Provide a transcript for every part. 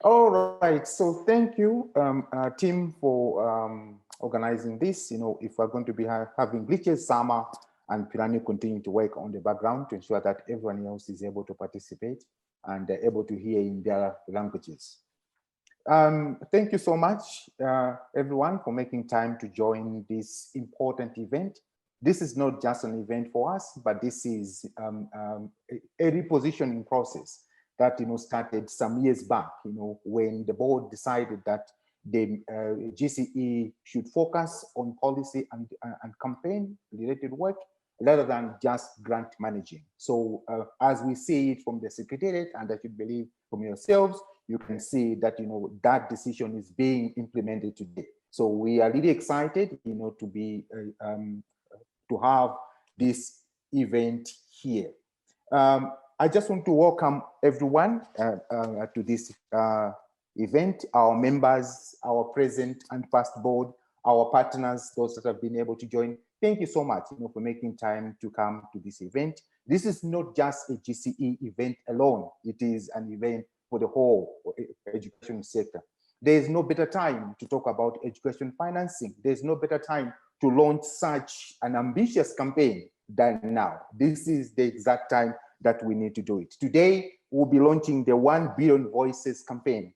All right, so thank you, team, for organizing this. You know, if we're going to be having glitches, Sama and Pirani continue to work on the background to ensure that everyone else is able to participate and able to hear in their languages. Thank you so much, everyone, for making time to join this important event. This is not just an event for us, but this is a repositioning process that started some years back. When the board decided that the GCE should focus on policy and campaign-related work rather than just grant managing. So as we see it from the Secretariat, and I should believe from yourselves, you can see that that decision is being implemented today. So we are really excited, to be to have this event here. I just want to welcome everyone to this event, our members, our present and past board, our partners, those that have been able to join. Thank you so much for making time to come to this event. This is not just a GCE event alone. It is an event for the whole education sector. There is no better time to talk about education financing. There's no better time to launch such an ambitious campaign than now. This is the exact time that we need to do it. Today, we'll be launching the 1 Billion Voices campaign.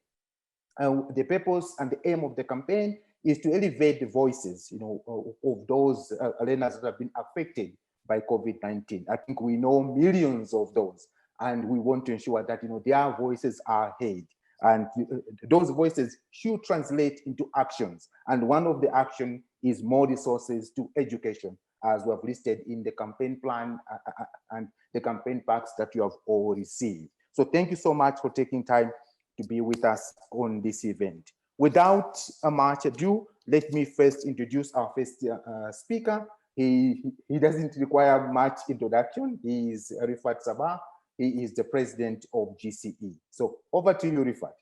The purpose and the aim of the campaign is to elevate the voices, of those learners that have been affected by COVID-19. I think we know millions of those, and we want to ensure that their voices are heard. And those voices should translate into actions. And one of the action is more resources to education, as we have listed in the campaign plan and the campaign packs that you have all received. So thank you so much for taking time to be with us on this event. Without much ado, let me first introduce our first speaker. He doesn't require much introduction. He is Rifat Sabah. He is the president of GCE. So over to you, Rifat.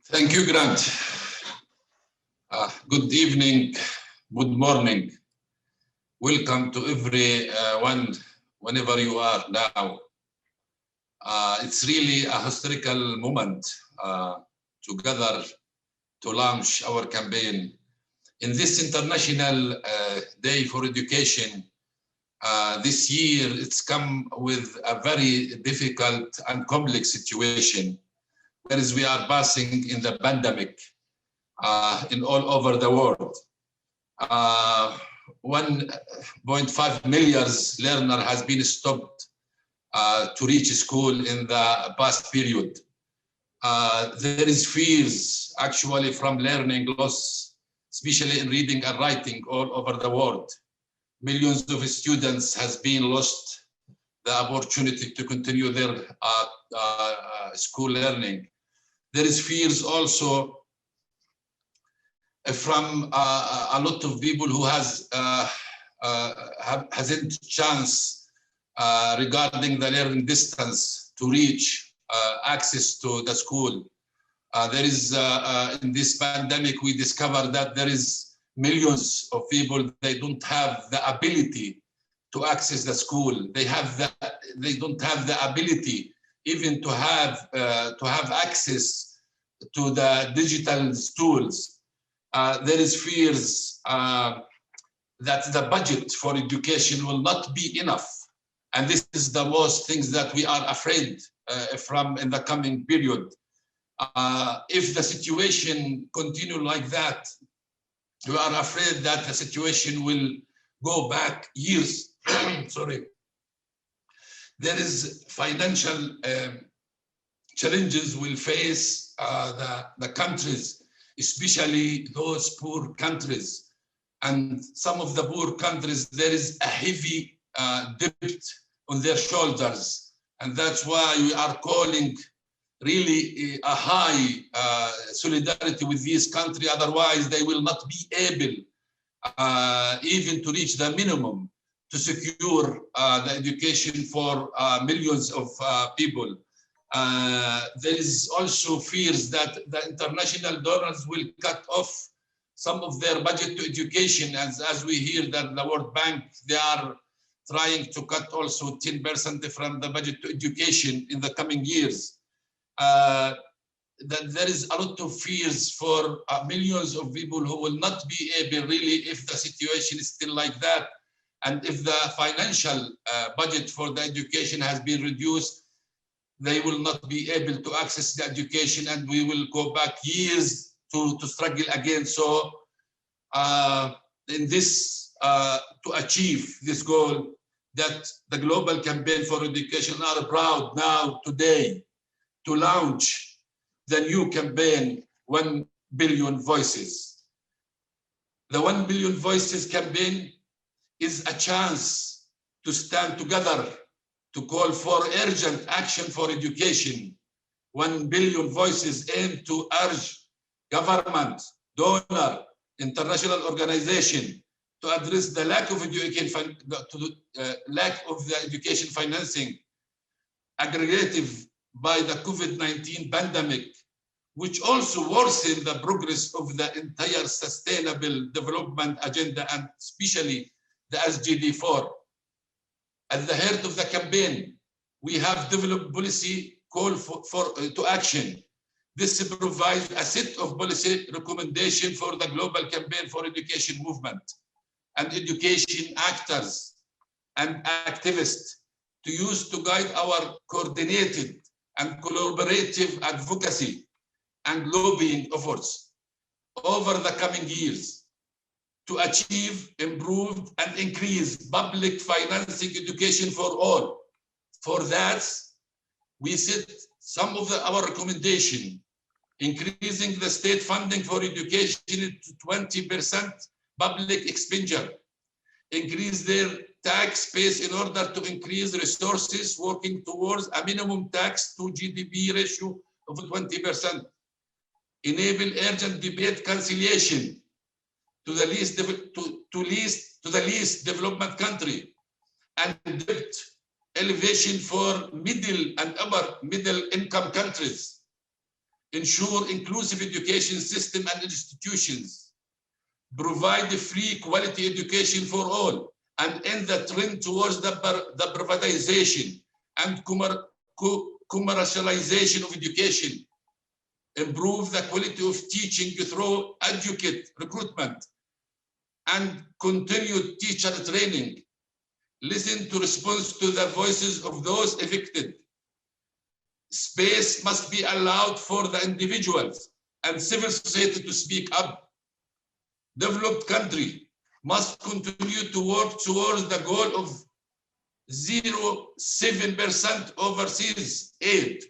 Thank you, Grant. Good evening, good morning. Welcome to everyone, whenever you are now. It's really a historical moment to gather to launch our campaign. In this International Day for Education, this year it's come with a very difficult and complex situation, whereas we are passing in the pandemic in all over the world. 1.5 million learners has been stopped to reach school in the past period. There is fears actually from learning loss, especially in reading and writing all over the world. Millions of students has been lost the opportunity to continue their school learning. There is fears also from a lot of people who hasn't chance regarding the learning distance to reach access to the school. There is in this pandemic we discovered that there is millions of people, they don't have the ability to access the school. They don't have the ability even to have access to the digital tools. There is fears that the budget for education will not be enough. And this is the most things that we are afraid from in the coming period. If the situation continue like that, we are afraid that the situation will go back years. Sorry. There is financial challenges will face the countries, especially those poor countries. And some of the poor countries, there is a heavy debt on their shoulders. And that's why we are calling really a high solidarity with this country. Otherwise, they will not be able even to reach the minimum to secure the education for millions of people. There is also fears that the international donors will cut off some of their budget to education, as we hear that the World Bank, they are trying to cut also 10% from the budget to education in the coming years. That there is a lot of fears for millions of people who will not be able really, if the situation is still like that, and if the financial budget for the education has been reduced, they will not be able to access the education, and we will go back years to struggle again. So in this, to achieve this goal, that the Global Campaign for Education are proud now today to launch the new campaign, 1 Billion Voices. The 1 Billion Voices campaign is a chance to stand together to call for urgent action for education. 1 Billion Voices aim to urge government, donor, international organization to address the lack of education, lack of the education financing aggravated by the COVID-19 pandemic, which also worsened the progress of the entire Sustainable Development Agenda, and especially the SDG 4. At the heart of the campaign, we have developed policy call to action. This provides a set of policy recommendations for the Global Campaign for Education movement and education actors and activists to use to guide our coordinated and collaborative advocacy and lobbying efforts over the coming years to achieve, improve, and increase public financing education for all. For that, we set some of our recommendations, increasing the state funding for education to 20% public expenditure, increase their tax base in order to increase resources, working towards a minimum tax to GDP ratio of 20%, enable urgent debate conciliation to the least development country, and debt elevation for middle and upper middle income countries, ensure inclusive education system and institutions, provide free quality education for all, and end the trend towards the privatization and commercialization of education, improve the quality of teaching through educate recruitment and continued teacher training, listen to response to the voices of those affected. Space must be allowed for the individuals and civil society to speak up. Developed country must continue to work towards the goal of 0.7% overseas aid,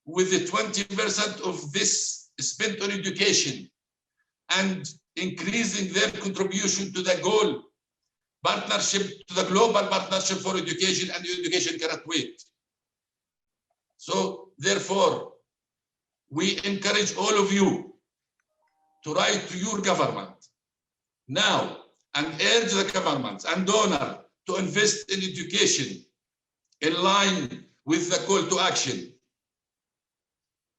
with the 20% of this spent on education, and increasing their contribution to the goal partnership, to the global partnership for education, and education cannot wait. So therefore, we encourage all of you to write to your government now and urge the governments and donors to invest in education in line with the call to action.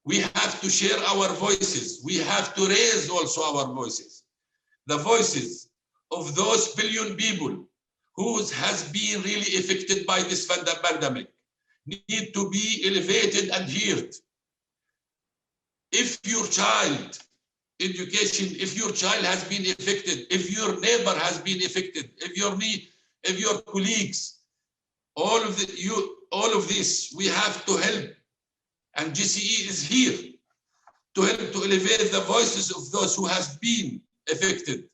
We have to share our voices. We have to raise also our voices. The voices of those billion people who has been really affected by this pandemic need to be elevated and heard. If your child education, if your child has been affected, if your neighbor has been affected, if your colleagues, all of this, we have to help. And GCE is here to help to elevate the voices of those who has been affected.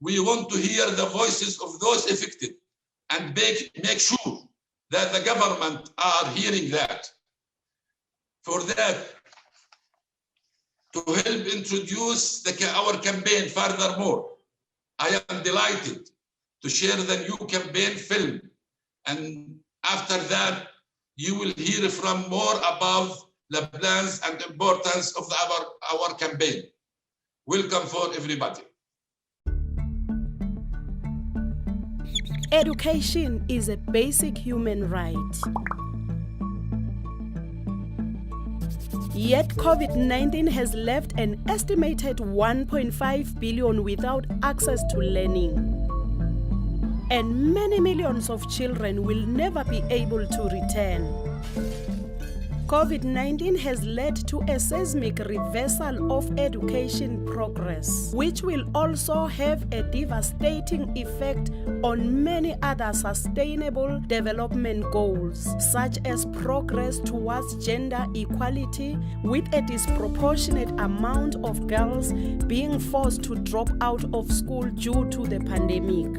We want to hear the voices of those affected and make sure that the government are hearing that. For that, to help introduce our campaign furthermore, I am delighted to share the new campaign film. And after that, you will hear from more about the plans and importance of our campaign. Welcome for everybody. Education is a basic human right. Yet COVID-19 has left an estimated 1.5 billion without access to learning. and many millions of children will never be able to return. COVID-19 has led to a seismic reversal of education progress, which will also have a devastating effect on many other sustainable development goals, such as progress towards gender equality, with a disproportionate amount of girls being forced to drop out of school due to the pandemic.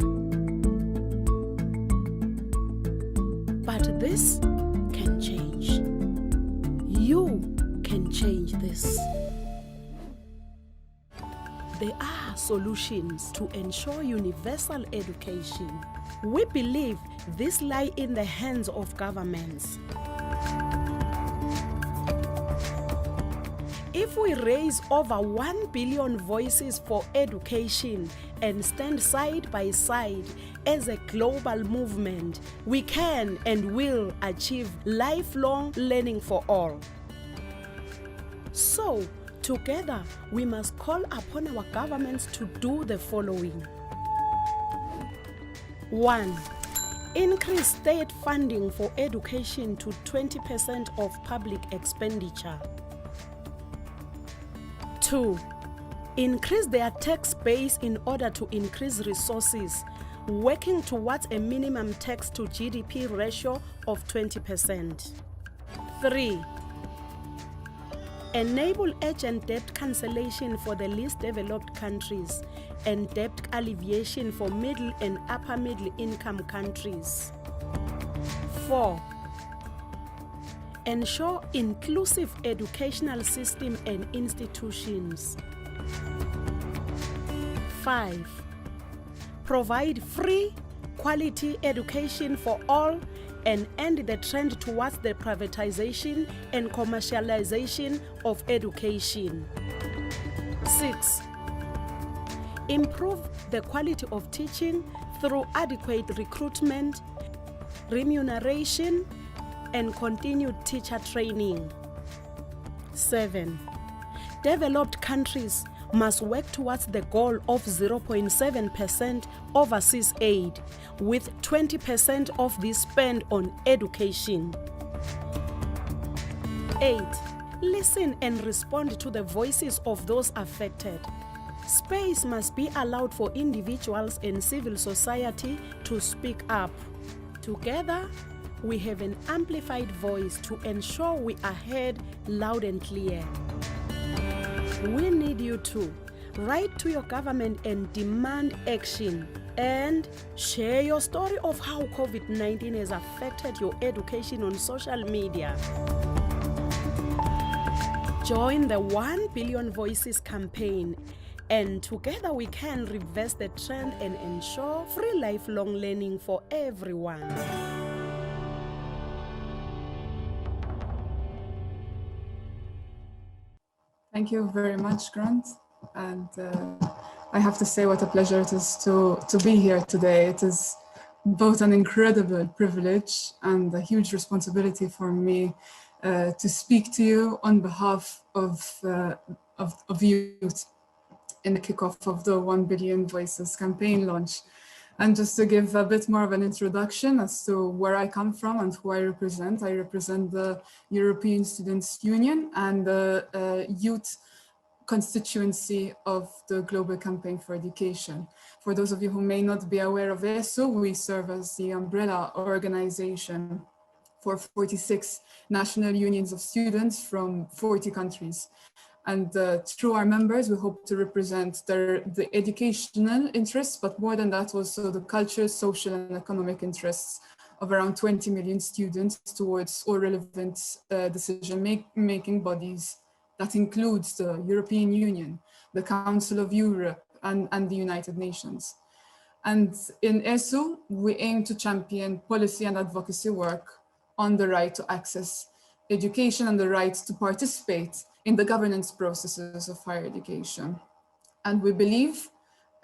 But this can change. You can change this. There are solutions to ensure universal education. We believe these lie in the hands of governments. If we raise over 1 billion voices for education and stand side by side as a global movement, we can and will achieve lifelong learning for all. So, together, we must call upon our governments to do the following. 1. Increase state funding for education to 20% of public expenditure. 2. Increase their tax base in order to increase resources, working towards a minimum tax to GDP ratio of 20%. 3. Enable urgent debt cancellation for the least developed countries and debt alleviation for middle and upper middle income countries. 4. Ensure inclusive educational system and institutions. 5. Provide free, quality education for all and end the trend towards the privatization and commercialization of education. 6. Improve the quality of teaching through adequate recruitment, remuneration, and continued teacher training. 7. Developed countries must work towards the goal of 0.7% overseas aid, with 20% of this spent on education. 8. Listen and respond to the voices of those affected. Space must be allowed for individuals and civil society to speak up. Together, we have an amplified voice to ensure we are heard loud and clear. We need you to write to your government and demand action, and share your story of how COVID-19 has affected your education on social media. Join the 1 Billion Voices campaign, and together we can reverse the trend and ensure free lifelong learning for everyone. Thank you very much, Grant. And I have to say what a pleasure it is to be here today. It is both an incredible privilege and a huge responsibility for me to speak to you on behalf of youth in the kickoff of the 1 Billion Voices campaign launch. And just to give a bit more of an introduction as to where I come from and who I represent the European Students' Union and the youth constituency of the Global Campaign for Education. For those of you who may not be aware of ESO, we serve as the umbrella organization for 46 national unions of students from 40 countries. And through our members, we hope to represent the educational interests, but more than that, also the cultural, social, and economic interests of around 20 million students towards all relevant decision-making bodies. That includes the European Union, the Council of Europe, and the United Nations. And in ESO, we aim to champion policy and advocacy work on the right to access education and the right to participate in the governance processes of higher education. And we believe,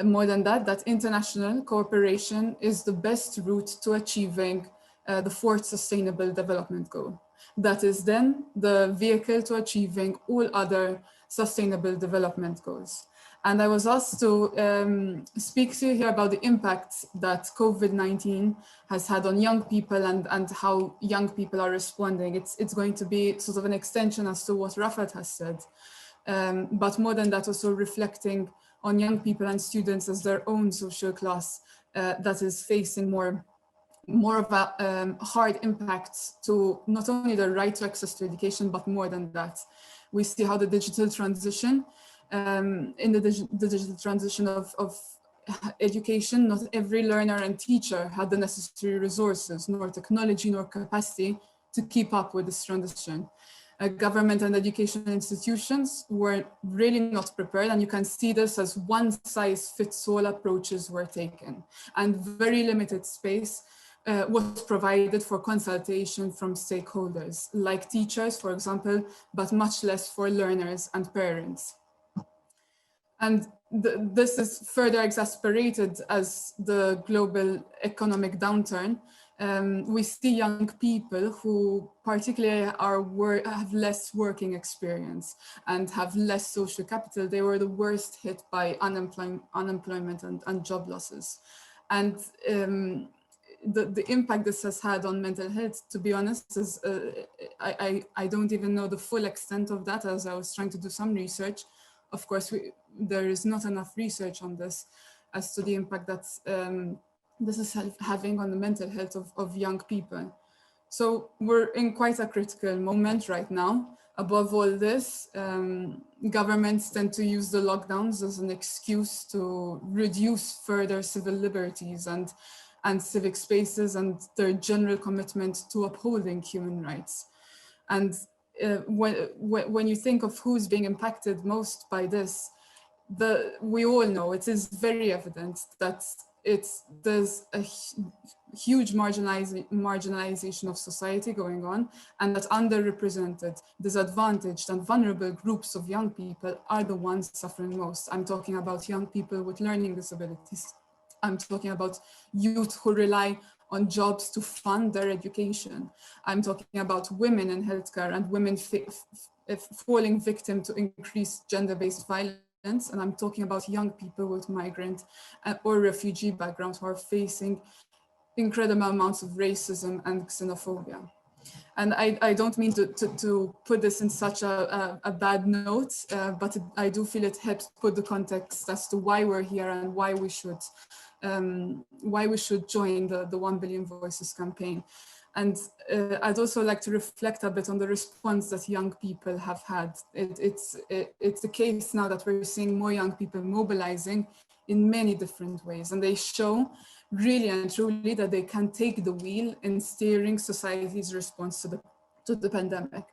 more than that, that international cooperation is the best route to achieving the 4th Sustainable Development Goal. That is then the vehicle to achieving all other sustainable development goals. And I was asked to speak to you here about the impact that COVID-19 has had on young people and how young people are responding. It's going to be sort of an extension as to what Rafat has said. But more than that, also reflecting on young people and students as their own social class that is facing more of a hard impact to not only the right to access to education, but more than that. We see how the digital transition, in the digital transition of education, not every learner and teacher had the necessary resources, nor technology, nor capacity to keep up with this transition. Government and educational institutions were really not prepared, and you can see this as one-size-fits-all approaches were taken, and very limited space was provided for consultation from stakeholders, like teachers, for example, but much less for learners and parents. And this is further exacerbated as the global economic downturn. We see young people who particularly have less working experience and have less social capital. They were the worst hit by unemployment and job losses. And the impact this has had on mental health, to be honest, is I don't even know the full extent of that, as I was trying to do some research. Of course, there is not enough research on this as to the impact that this is having on the mental health of young people. So we're in quite a critical moment right now. Above all this, governments tend to use the lockdowns as an excuse to reduce further civil liberties and civic spaces and their general commitment to upholding human rights. And when you think of who's being impacted most by this, we all know, it is very evident that there's a huge marginalization of society going on, and that underrepresented, disadvantaged and vulnerable groups of young people are the ones suffering most. I'm talking about young people with learning disabilities. I'm talking about youth who rely on jobs to fund their education. I'm talking about women in healthcare and women falling victim to increased gender-based violence. And I'm talking about young people with migrant or refugee backgrounds who are facing incredible amounts of racism and xenophobia. And I don't mean to put this in such a bad note, but I do feel it helps put the context as to why we're here and why we should join the 1 Billion Voices campaign. And I'd also like to reflect a bit on the response that young people have had. It's the case now that we're seeing more young people mobilizing in many different ways, and they show really and truly that they can take the wheel in steering society's response to the pandemic.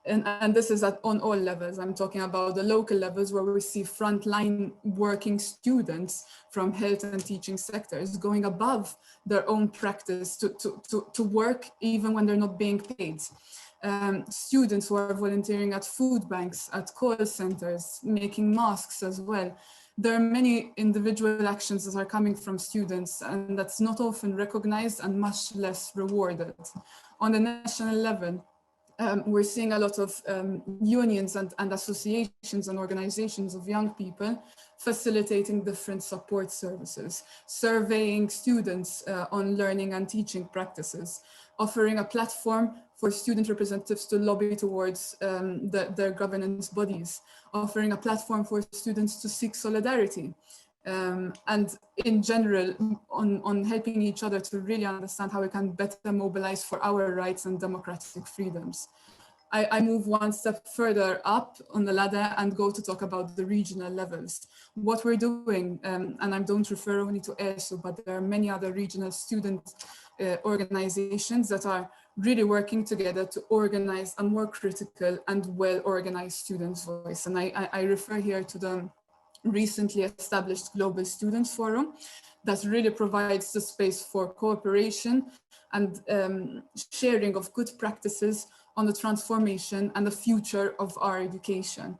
And this is on all levels. I'm talking about the local levels where we see frontline working students from health and teaching sectors going above their own practice to work even when they're not being paid. Students who are volunteering at food banks, at call centers, making masks as well. There are many individual actions that are coming from students, and that's not often recognized and much less rewarded. On the national level, we're seeing a lot of unions and associations and organizations of young people facilitating different support services, surveying students on learning and teaching practices, offering a platform for student representatives to lobby towards their governance bodies, offering a platform for students to seek solidarity, and in general on helping each other to really understand how we can better mobilize for our rights and democratic freedoms. I move one step further up on the ladder and go to talk about the regional levels. What we're doing, and I don't refer only to ESO, but there are many other regional student organizations that are really working together to organize a more critical and well-organized students' voice. And I refer here to the recently established Global Students Forum that really provides the space for cooperation and sharing of good practices on the transformation and the future of our education.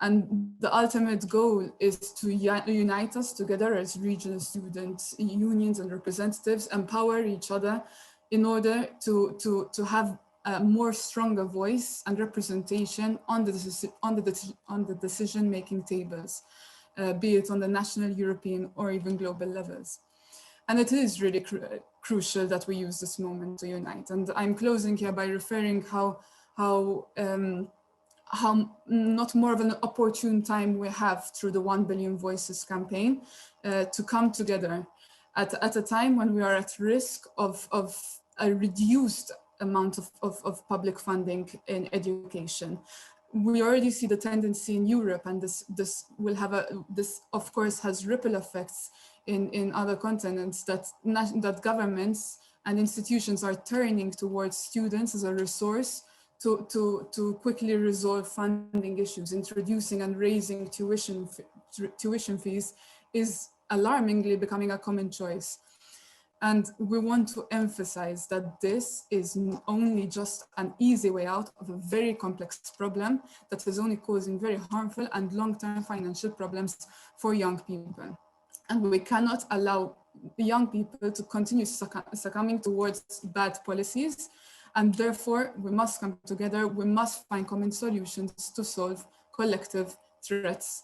And the ultimate goal is to unite us together as regional student unions and representatives, empower each other in order to have a more stronger voice and representation on the decision-making tables. be it on the national, European, or even global levels. And it is really crucial that we use this moment to unite. And I'm closing here by referring how not more of an opportune time we have through the 1 Billion Voices campaign to come together at a time when we are at risk of a reduced amount of public funding in education. We already see the tendency in Europe, and this will have this of course has ripple effects in other continents, that governments and institutions are turning towards students as a resource to quickly resolve funding issues. Introducing and raising tuition fees is alarmingly becoming a common choice. And we want to emphasize that this is only just an easy way out of a very complex problem that is only causing very harmful and long-term financial problems for young people. And we cannot allow young people to continue succumbing towards bad policies. And therefore, we must come together. We must find common solutions to solve collective threats.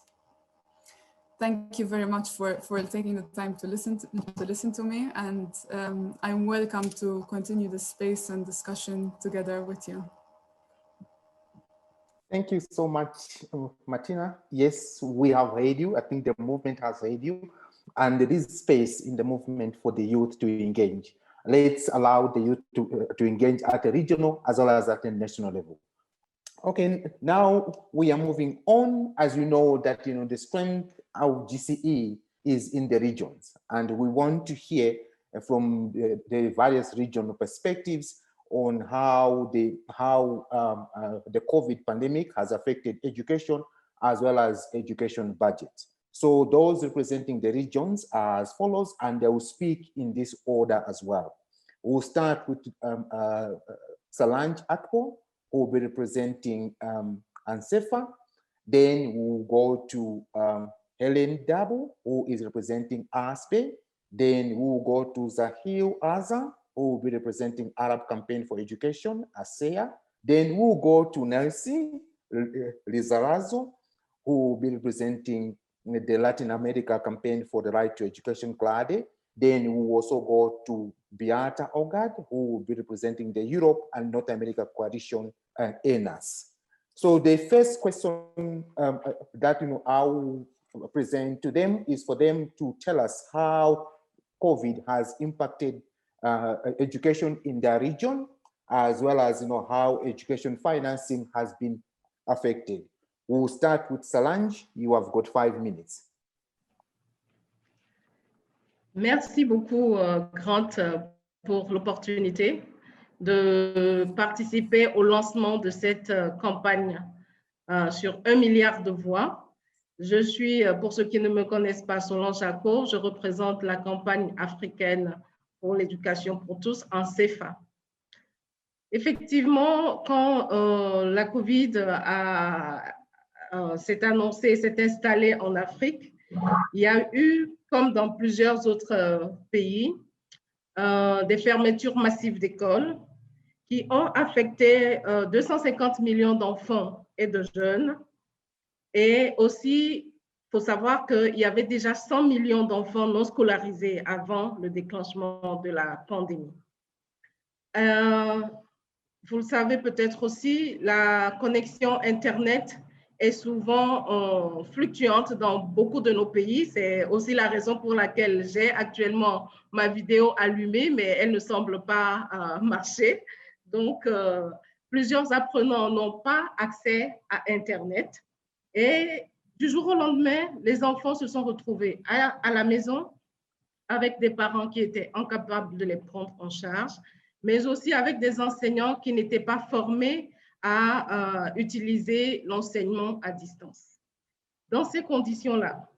Thank you very much for taking the time to listen to me. And I'm welcome to continue the space and discussion together with you. Thank you so much, Martina. Yes, we have heard you. I think the movement has heard you. And there is space in the movement for the youth to engage. Let's allow the youth to engage at a regional as well as at a national level. Okay, now we are moving on. As you know that the strength of GCE is in the regions, and we want to hear from the various regional perspectives on how the COVID pandemic has affected education as well as education budgets. So those representing the regions are as follows, and they will speak in this order as well. We'll start with Solange Akpo, who will be representing ANSEFA. Then we'll go to Helen Dabo, who is representing ASPE. Then we'll go to Zahil Azza, who will be representing Arab Campaign for Education, ASEA. Then we'll go to Nelson Lizarazo, who will be representing the Latin America Campaign for the Right to Education, CLADE. Then we will also go to Beata Ogad, who will be representing the Europe and North America Coalition, ENAS. So the first question that I will present to them is for them to tell us how COVID has impacted education in their region, as well as how education financing has been affected. We'll start with Solange. You have got 5 minutes. Merci beaucoup, Grant, pour l'opportunité de participer au lancement de cette campagne sur 1 milliard de voix. Je suis, pour ceux qui ne me connaissent pas, Solange Akpo. Je représente la campagne africaine pour l'éducation pour tous, ANSEFA. Effectivement, quand la COVID s'est annoncée, s'est installée en Afrique, il y a eu, comme dans plusieurs autres pays, des fermetures massives d'écoles qui ont affecté 250 millions d'enfants et de jeunes. Et aussi, il faut savoir qu'il y avait déjà 100 millions d'enfants non scolarisés avant le déclenchement de la pandémie. Vous le savez peut-être aussi, la connexion Internet est souvent fluctuante dans beaucoup de nos pays. C'est aussi la raison pour laquelle j'ai actuellement ma vidéo allumée, mais elle ne semble pas marcher. Donc, plusieurs apprenants n'ont pas accès à Internet. Et du jour au lendemain, les enfants se sont retrouvés à la maison avec des parents qui étaient incapables de les prendre en charge, mais aussi avec des enseignants qui n'étaient pas formés à utiliser l'enseignement à distance. Dans ces conditions-là,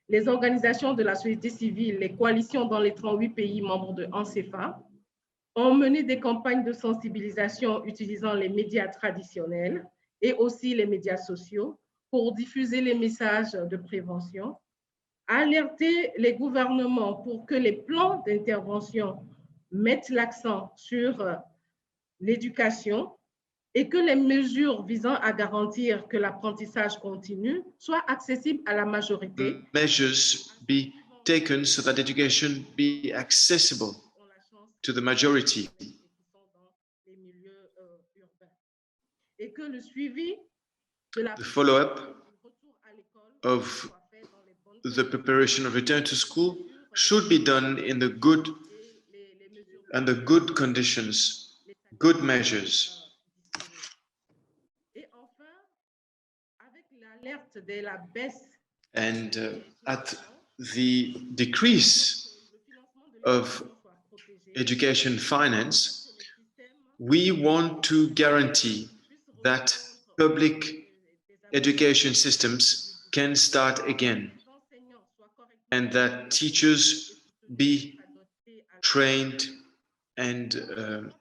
les organisations de la société civile, les coalitions dans les 38 pays membres de ANSEFA ont mené des campagnes de sensibilisation utilisant les médias traditionnels et aussi les médias sociaux pour diffuser les messages de prévention, alerter les gouvernements pour que les plans d'intervention mettent l'accent sur l'éducation et que les mesures visant à garantir que l'apprentissage continue soient accessibles à la majorité. Measures be taken so that education be accessible to the majority. Et que le suivi de la The follow-up of the preparation of return to school should be done in the good conditions, good measures. And at the decrease of education finance, we want to guarantee that public education systems can start again and that teachers be trained and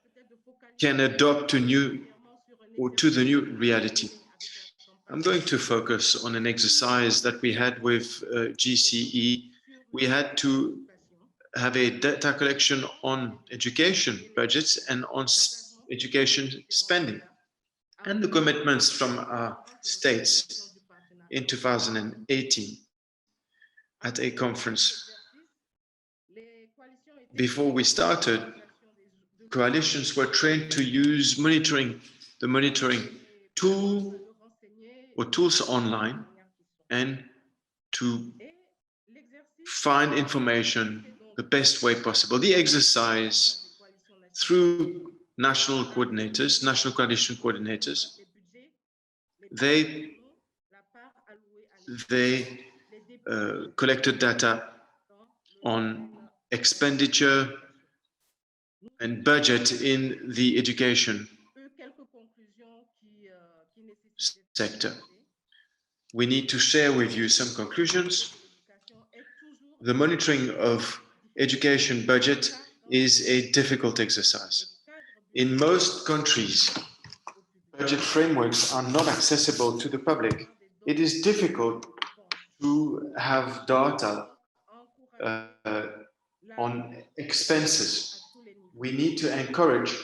can adopt to the new reality. I'm going to focus on an exercise that we had with GCE. We had to have a data collection on education budgets and on education spending and the commitments from our states in 2018 at a conference. Before we started, coalitions were trained to use the monitoring tool or tools online and to find information the best way possible. The exercise through national coalition coordinators, they collected data on expenditure and budget in the education sector. We need to share with you some conclusions. The monitoring of education budget is a difficult exercise. In most countries, budget frameworks are not accessible to the public. It is difficult to have data on expenses. We need to encourage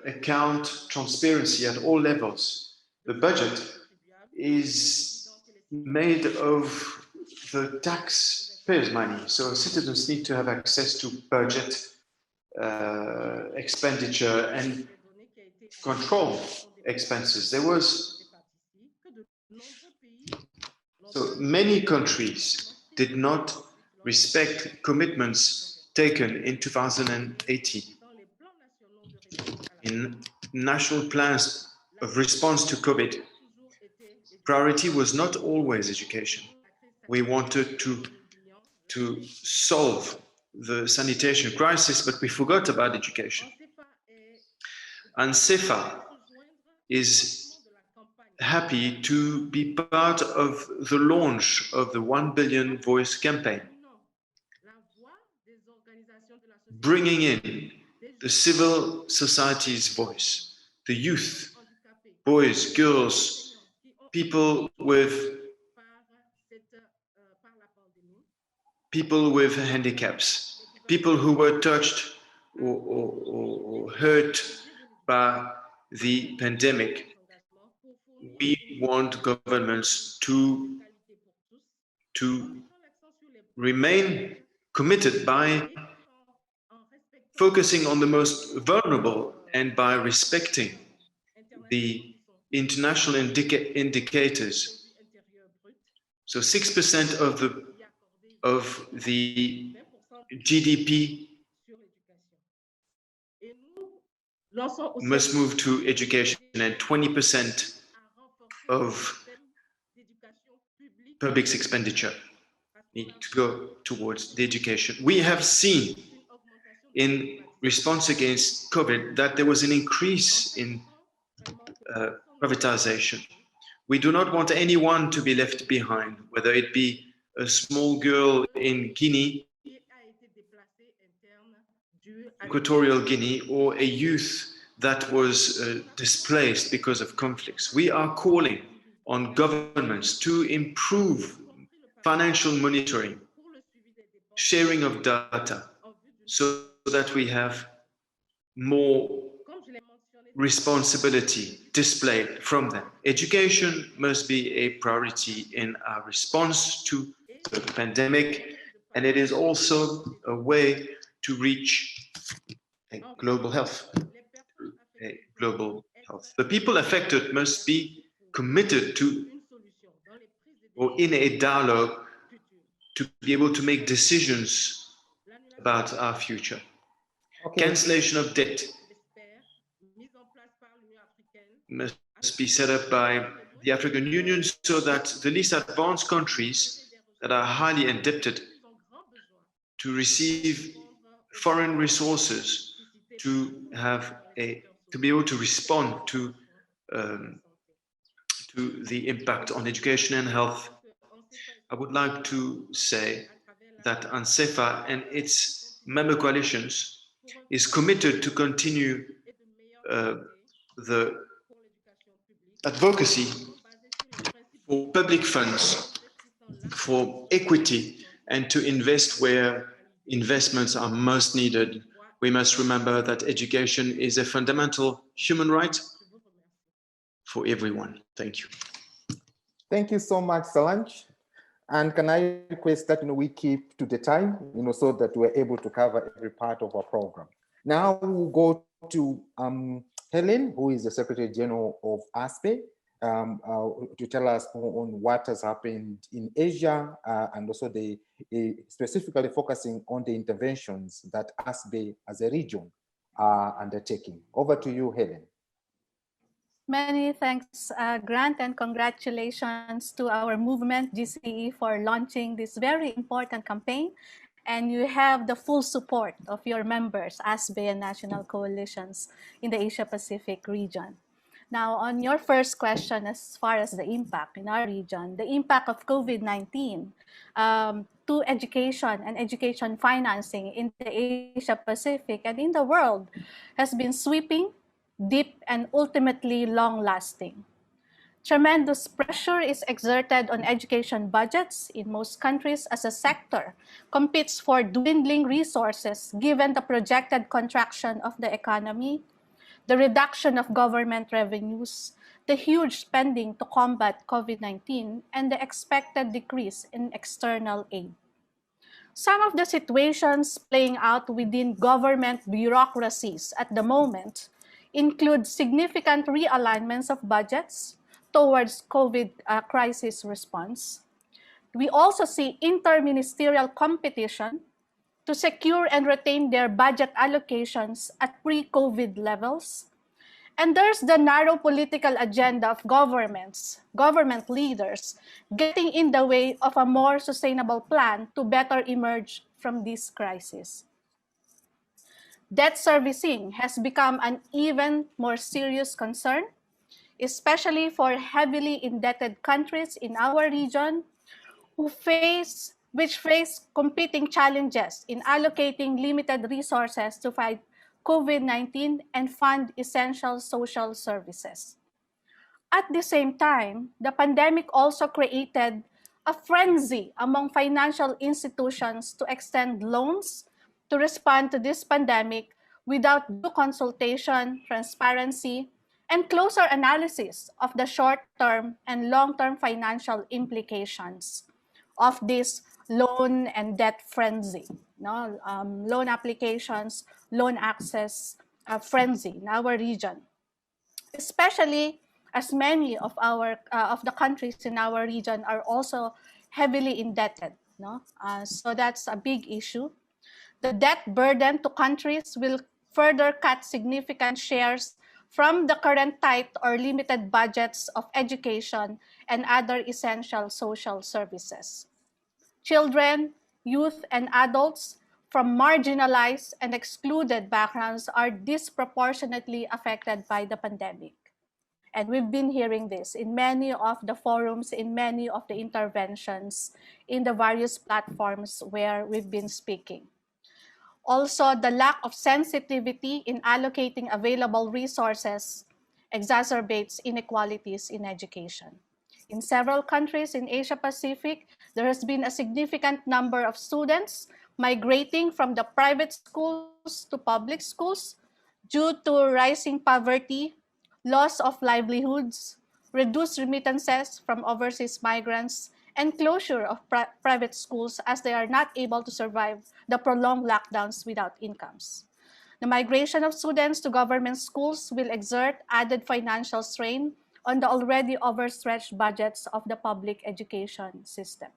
account transparency at all levels. The budget is made of the taxpayers' money, so citizens need to have access to budget, expenditure, and control expenses. So many countries did not respect commitments taken in 2018. In national plans of response to COVID, priority was not always education. We wanted to solve the sanitation crisis, but we forgot about education. And CEFA is happy to be part of the launch of the 1 billion voice campaign, bringing in the civil society's voice, the youth, boys, girls, people with handicaps, people who were touched or hurt by the pandemic. We want governments to remain committed by focusing on the most vulnerable and by respecting the international indicators. So 6% of the GDP must move to education, and 20% of public expenditure need to go towards the education. We have seen in response against COVID that there was an increase in privatization. We do not want anyone to be left behind, whether it be a small girl in Guinea, Equatorial Guinea, or a youth that was displaced because of conflicts. We are calling on governments to improve financial monitoring, sharing of data, so that we have more responsibility displayed from them. Education must be a priority in our response to the pandemic, and it is also a way to reach a global health. The people affected must be committed to or in a dialogue to be able to make decisions about our future. Okay. Cancellation of debt must be set up by the African Union so that the least advanced countries that are highly indebted to receive foreign resources to be able to respond to the impact on education and health. I would like to say that ANSEFA and its member coalitions is committed to continue the advocacy for public funds, for equity, and to invest where investments are most needed. We must remember that education is a fundamental human right for everyone. Thank you. Thank you so much, Solange. And can I request that we keep to the time, so that we're able to cover every part of our program. Now we'll go to Helen, who is the Secretary General of ASPE, to tell us more on what has happened in Asia and also specifically focusing on the interventions that ASPE as a region are undertaking. Over to you, Helen. Many thanks, Grant, and congratulations to our movement, GCE, for launching this very important campaign. And you have the full support of your members, ASPE and national coalitions in the Asia-Pacific region. Now, on your first question, as far as the impact in our region, the impact of COVID-19 to education and education financing in the Asia-Pacific and in the world has been sweeping, deep, and ultimately long-lasting. Tremendous pressure is exerted on education budgets in most countries as a sector competes for dwindling resources given the projected contraction of the economy, the reduction of government revenues, the huge spending to combat COVID-19, and the expected decrease in external aid. Some of the situations playing out within government bureaucracies at the moment include significant realignments of budgets towards COVID crisis response. We also see interministerial competition to secure and retain their budget allocations at pre-COVID levels. And there's the narrow political agenda of government leaders, getting in the way of a more sustainable plan to better emerge from this crisis. Debt servicing has become an even more serious concern, especially for heavily indebted countries in our region which face competing challenges in allocating limited resources to fight COVID-19 and fund essential social services. At the same time, the pandemic also created a frenzy among financial institutions to extend loans to respond to this pandemic without due consultation, transparency, and closer analysis of the short-term and long-term financial implications of this loan and debt frenzy, loan applications, loan access frenzy in our region, especially as many of the countries in our region are also heavily indebted. So that's a big issue. The debt burden to countries will further cut significant shares from the current tight or limited budgets of education and other essential social services. Children, youth, and adults from marginalized and excluded backgrounds are disproportionately affected by the pandemic. And we've been hearing this in many of the forums, in many of the interventions in the various platforms where we've been speaking. Also, the lack of sensitivity in allocating available resources exacerbates inequalities in education. In several countries in Asia-Pacific, there has been a significant number of students migrating from the private schools to public schools due to rising poverty, loss of livelihoods, reduced remittances from overseas migrants, and closure of private schools as they are not able to survive the prolonged lockdowns without incomes. The migration of students to government schools will exert added financial strain on the already overstretched budgets of the public education system.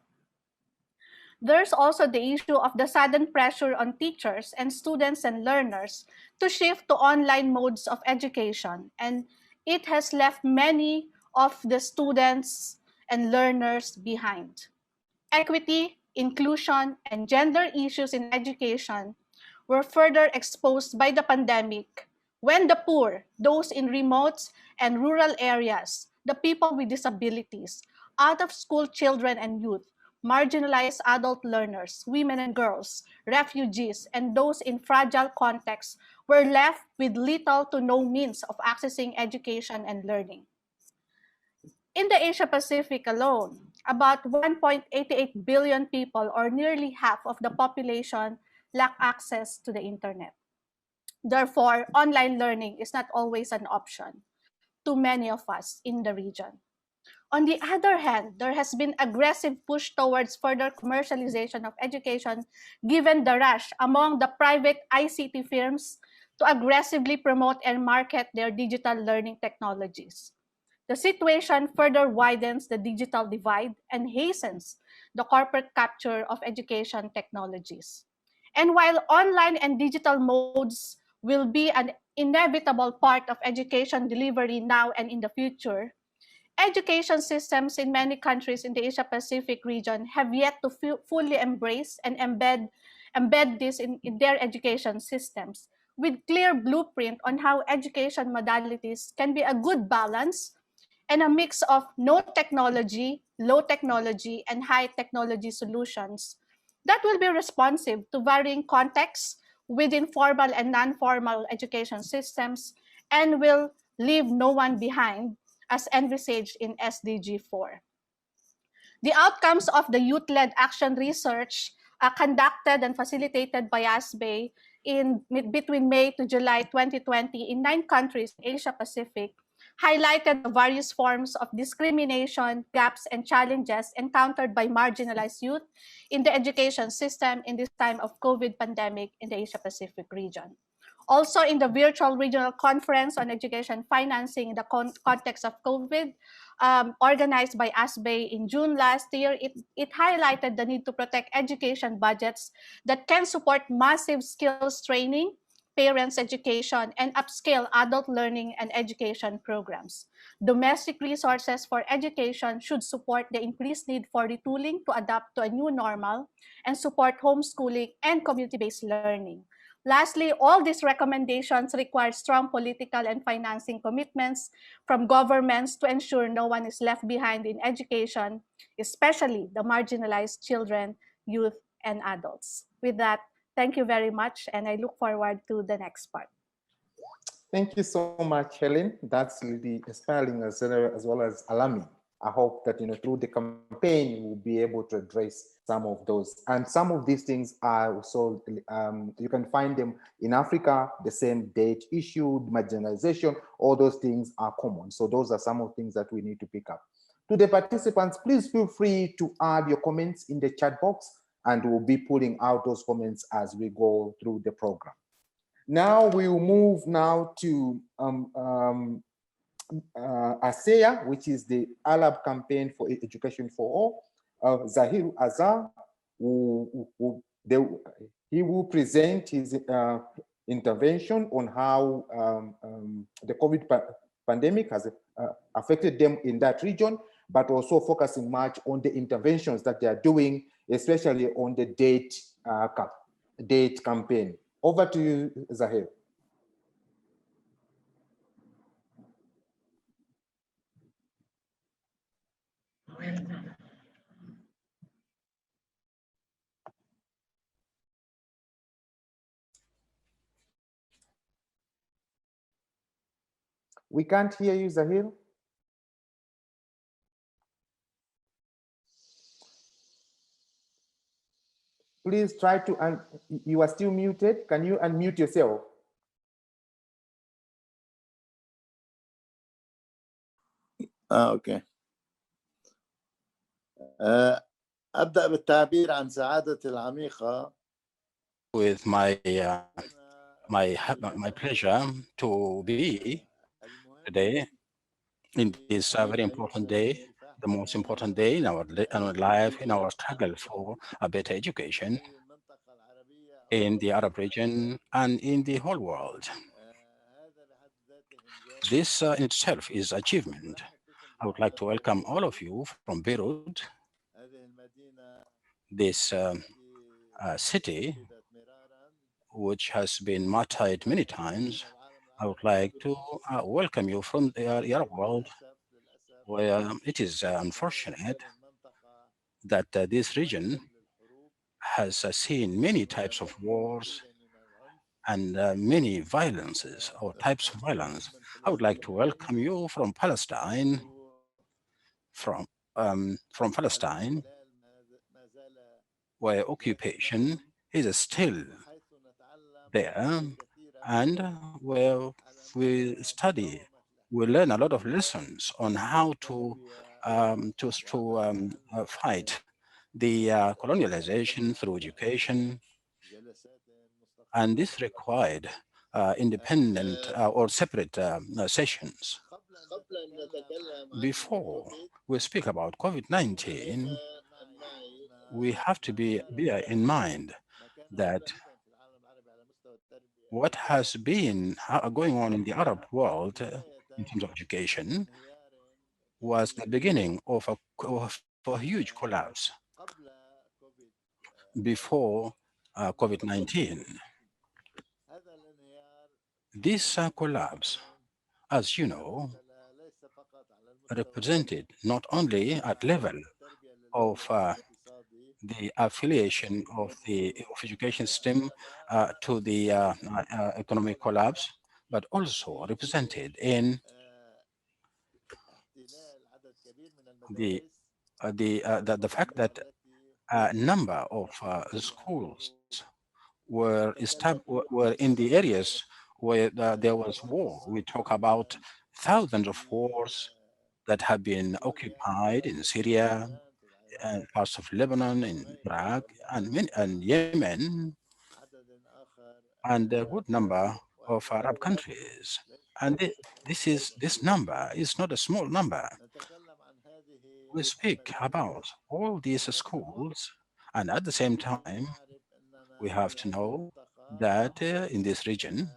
There's also the issue of the sudden pressure on teachers and students and learners to shift to online modes of education, and it has left many of the students and learners behind. Equity, inclusion, and gender issues in education were further exposed by the pandemic when the poor, those in remote and rural areas, the people with disabilities, out-of-school children and youth, marginalized adult learners, women and girls, refugees, and those in fragile contexts were left with little to no means of accessing education and learning. In the Asia Pacific alone, about 1.88 billion people, or nearly half of the population, lack access to the internet. Therefore, online learning is not always an option to many of us in the region. On the other hand, there has been aggressive push towards further commercialization of education given the rush among the private ICT firms to aggressively promote and market their digital learning technologies. The situation further widens the digital divide and hastens the corporate capture of education technologies. And while online and digital modes will be an inevitable part of education delivery now and in the future, education systems in many countries in the Asia Pacific region have yet to fully embrace and embed this in their education systems with clear blueprint on how education modalities can be a good balance and a mix of no technology, low technology, and high technology solutions that will be responsive to varying contexts within formal and non-formal education systems and will leave no one behind as envisaged in SDG 4. The outcomes of the youth-led action research conducted and facilitated by ASBE between May to July 2020 in 9 countries in Asia Pacific highlighted the various forms of discrimination, gaps, and challenges encountered by marginalized youth in the education system in this time of COVID pandemic in the Asia Pacific region. Also, in the virtual regional conference on education financing in the context of COVID, organized by ASBE in June last year, it highlighted the need to protect education budgets that can support massive skills training, parents' education, and upscale adult learning and education programs. Domestic resources for education should support the increased need for retooling to adapt to a new normal and support homeschooling and community-based learning. Lastly, all these recommendations require strong political and financing commitments from governments to ensure no one is left behind in education, especially the marginalized children, youth, and adults. With that, thank you very much, and I look forward to the next part. Thank you so much, Helen. That's really inspiring as well as alarming. I hope that through the campaign we'll be able to address some of those, and some of these things are also you can find them in Africa. The same date issued, marginalization, all those things are common. So those are some of the things that we need to pick up. To the participants, please feel free to add your comments in the chat box, and we'll be pulling out those comments as we go through the program. Now we'll move now to ASEA, which is the Arab Campaign for Education for All. Zahir Azar, he will present his intervention on how the COVID pandemic has affected them in that region, but also focusing much on the interventions that they are doing, especially on the date campaign. Over to you, Zahir. We can't hear you, Zahir. Please try to, you are still muted. Can you unmute yourself? اوكي. ابدا بالتعبير عن سعادتي العميقه. With my pleasure to be today in this very important day, the most important day in our life, in our struggle for a better education in the Arab region and in the whole world. This in itself is achievement. I would like to welcome all of you from Beirut, this city which has been martyred many times. I would like to welcome you from the Arab world, where it is unfortunate that this region has seen many types of wars and many violences or types of violence. I would like to welcome you from Palestine, from Palestine, where occupation is still there, and where we study, we learn a lot of lessons on how to fight the colonialization through education, and this required independent or separate sessions. Before we speak about COVID-19, we have to bear in mind that what has been going on in the Arab world in terms of education was the beginning of a huge collapse before COVID-19. This collapse, as you know, represented not only at level of the affiliation of the education system to the economic collapse, but also represented in the fact that a number of schools were in the areas where there was war. We talk about thousands of wars that have been occupied in Syria, and parts of Lebanon, in Iraq, and Yemen, and a good number of Arab countries. And this number is not a small number. We speak about all these schools, and at the same time, we have to know that in this region,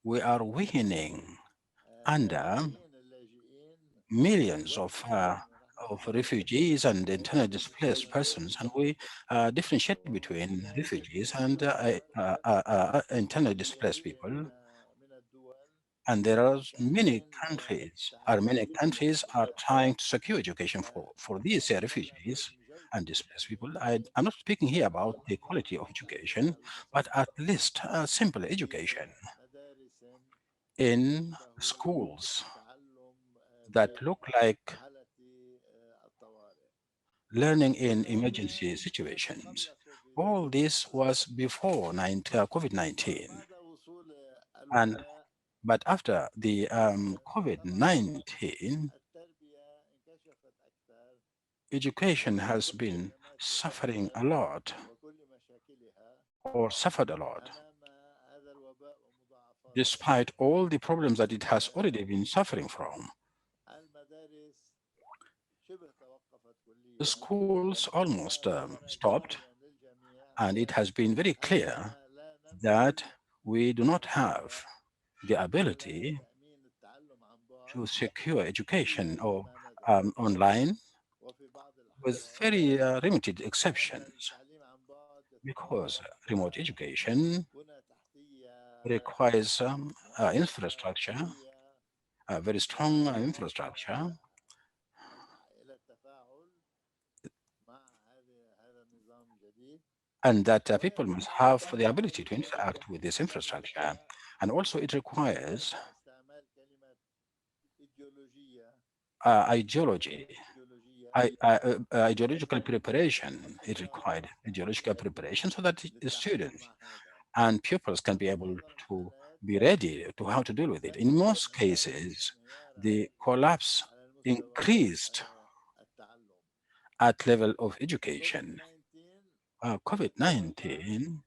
we are weakening under millions of refugees and internally displaced persons, and we differentiate between refugees and internally displaced people. And there are many countries are trying to secure education for these refugees and displaced people. I'm not speaking here about the quality of education, but at least simple education in schools that look like learning in emergency situations. All this was before COVID-19. But after the COVID-19, education has been suffering a lot, or suffered a lot, despite all the problems that it has already been suffering from. The schools almost stopped, and it has been very clear that we do not have the ability to secure education or online, with very limited exceptions, because remote education requires infrastructure, a very strong infrastructure, and that people must have the ability to interact with this infrastructure. And also it requires ideological preparation. It required ideological preparation so that the students and pupils can be able to be ready to how to deal with it. In most cases, the collapse increased at level of education. COVID-19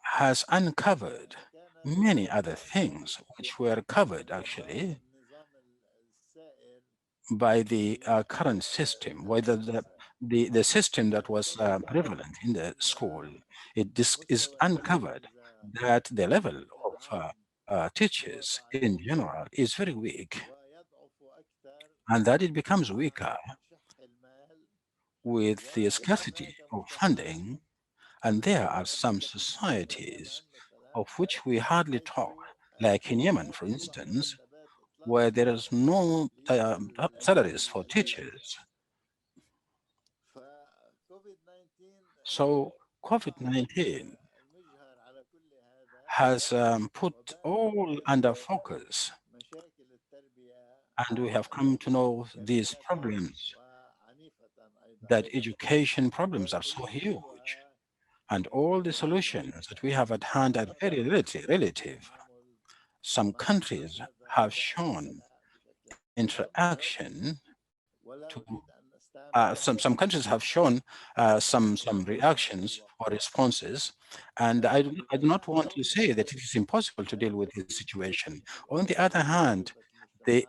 has uncovered many other things which were covered actually by the current system, whether the system that was prevalent in the school. It is uncovered that the level of teachers in general is very weak, and that it becomes weaker with the scarcity of funding. And there are some societies of which we hardly talk, like in Yemen, for instance, where there is no salaries for teachers. So COVID-19 has put all under focus, and we have come to know these problems, that education problems are so huge, and all the solutions that we have at hand are very relative. Some countries have shown interaction to some countries have shown some reactions or responses, and I do not want to say that it is impossible to deal with this situation. On the other hand, the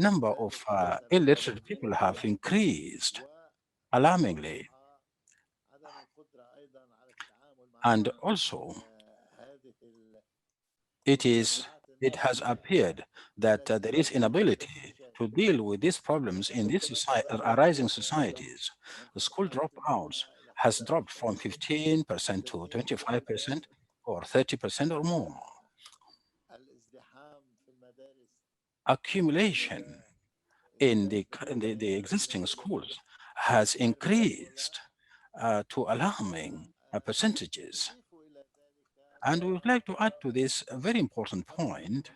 number of illiterate people have increased alarmingly, and also it has appeared that there is inability to deal with these problems in these arising societies. The school dropouts has dropped from 15% to 25% or 30% or more. Accumulation in the existing schools has increased to alarming percentages. And we would like to add to this a very important point,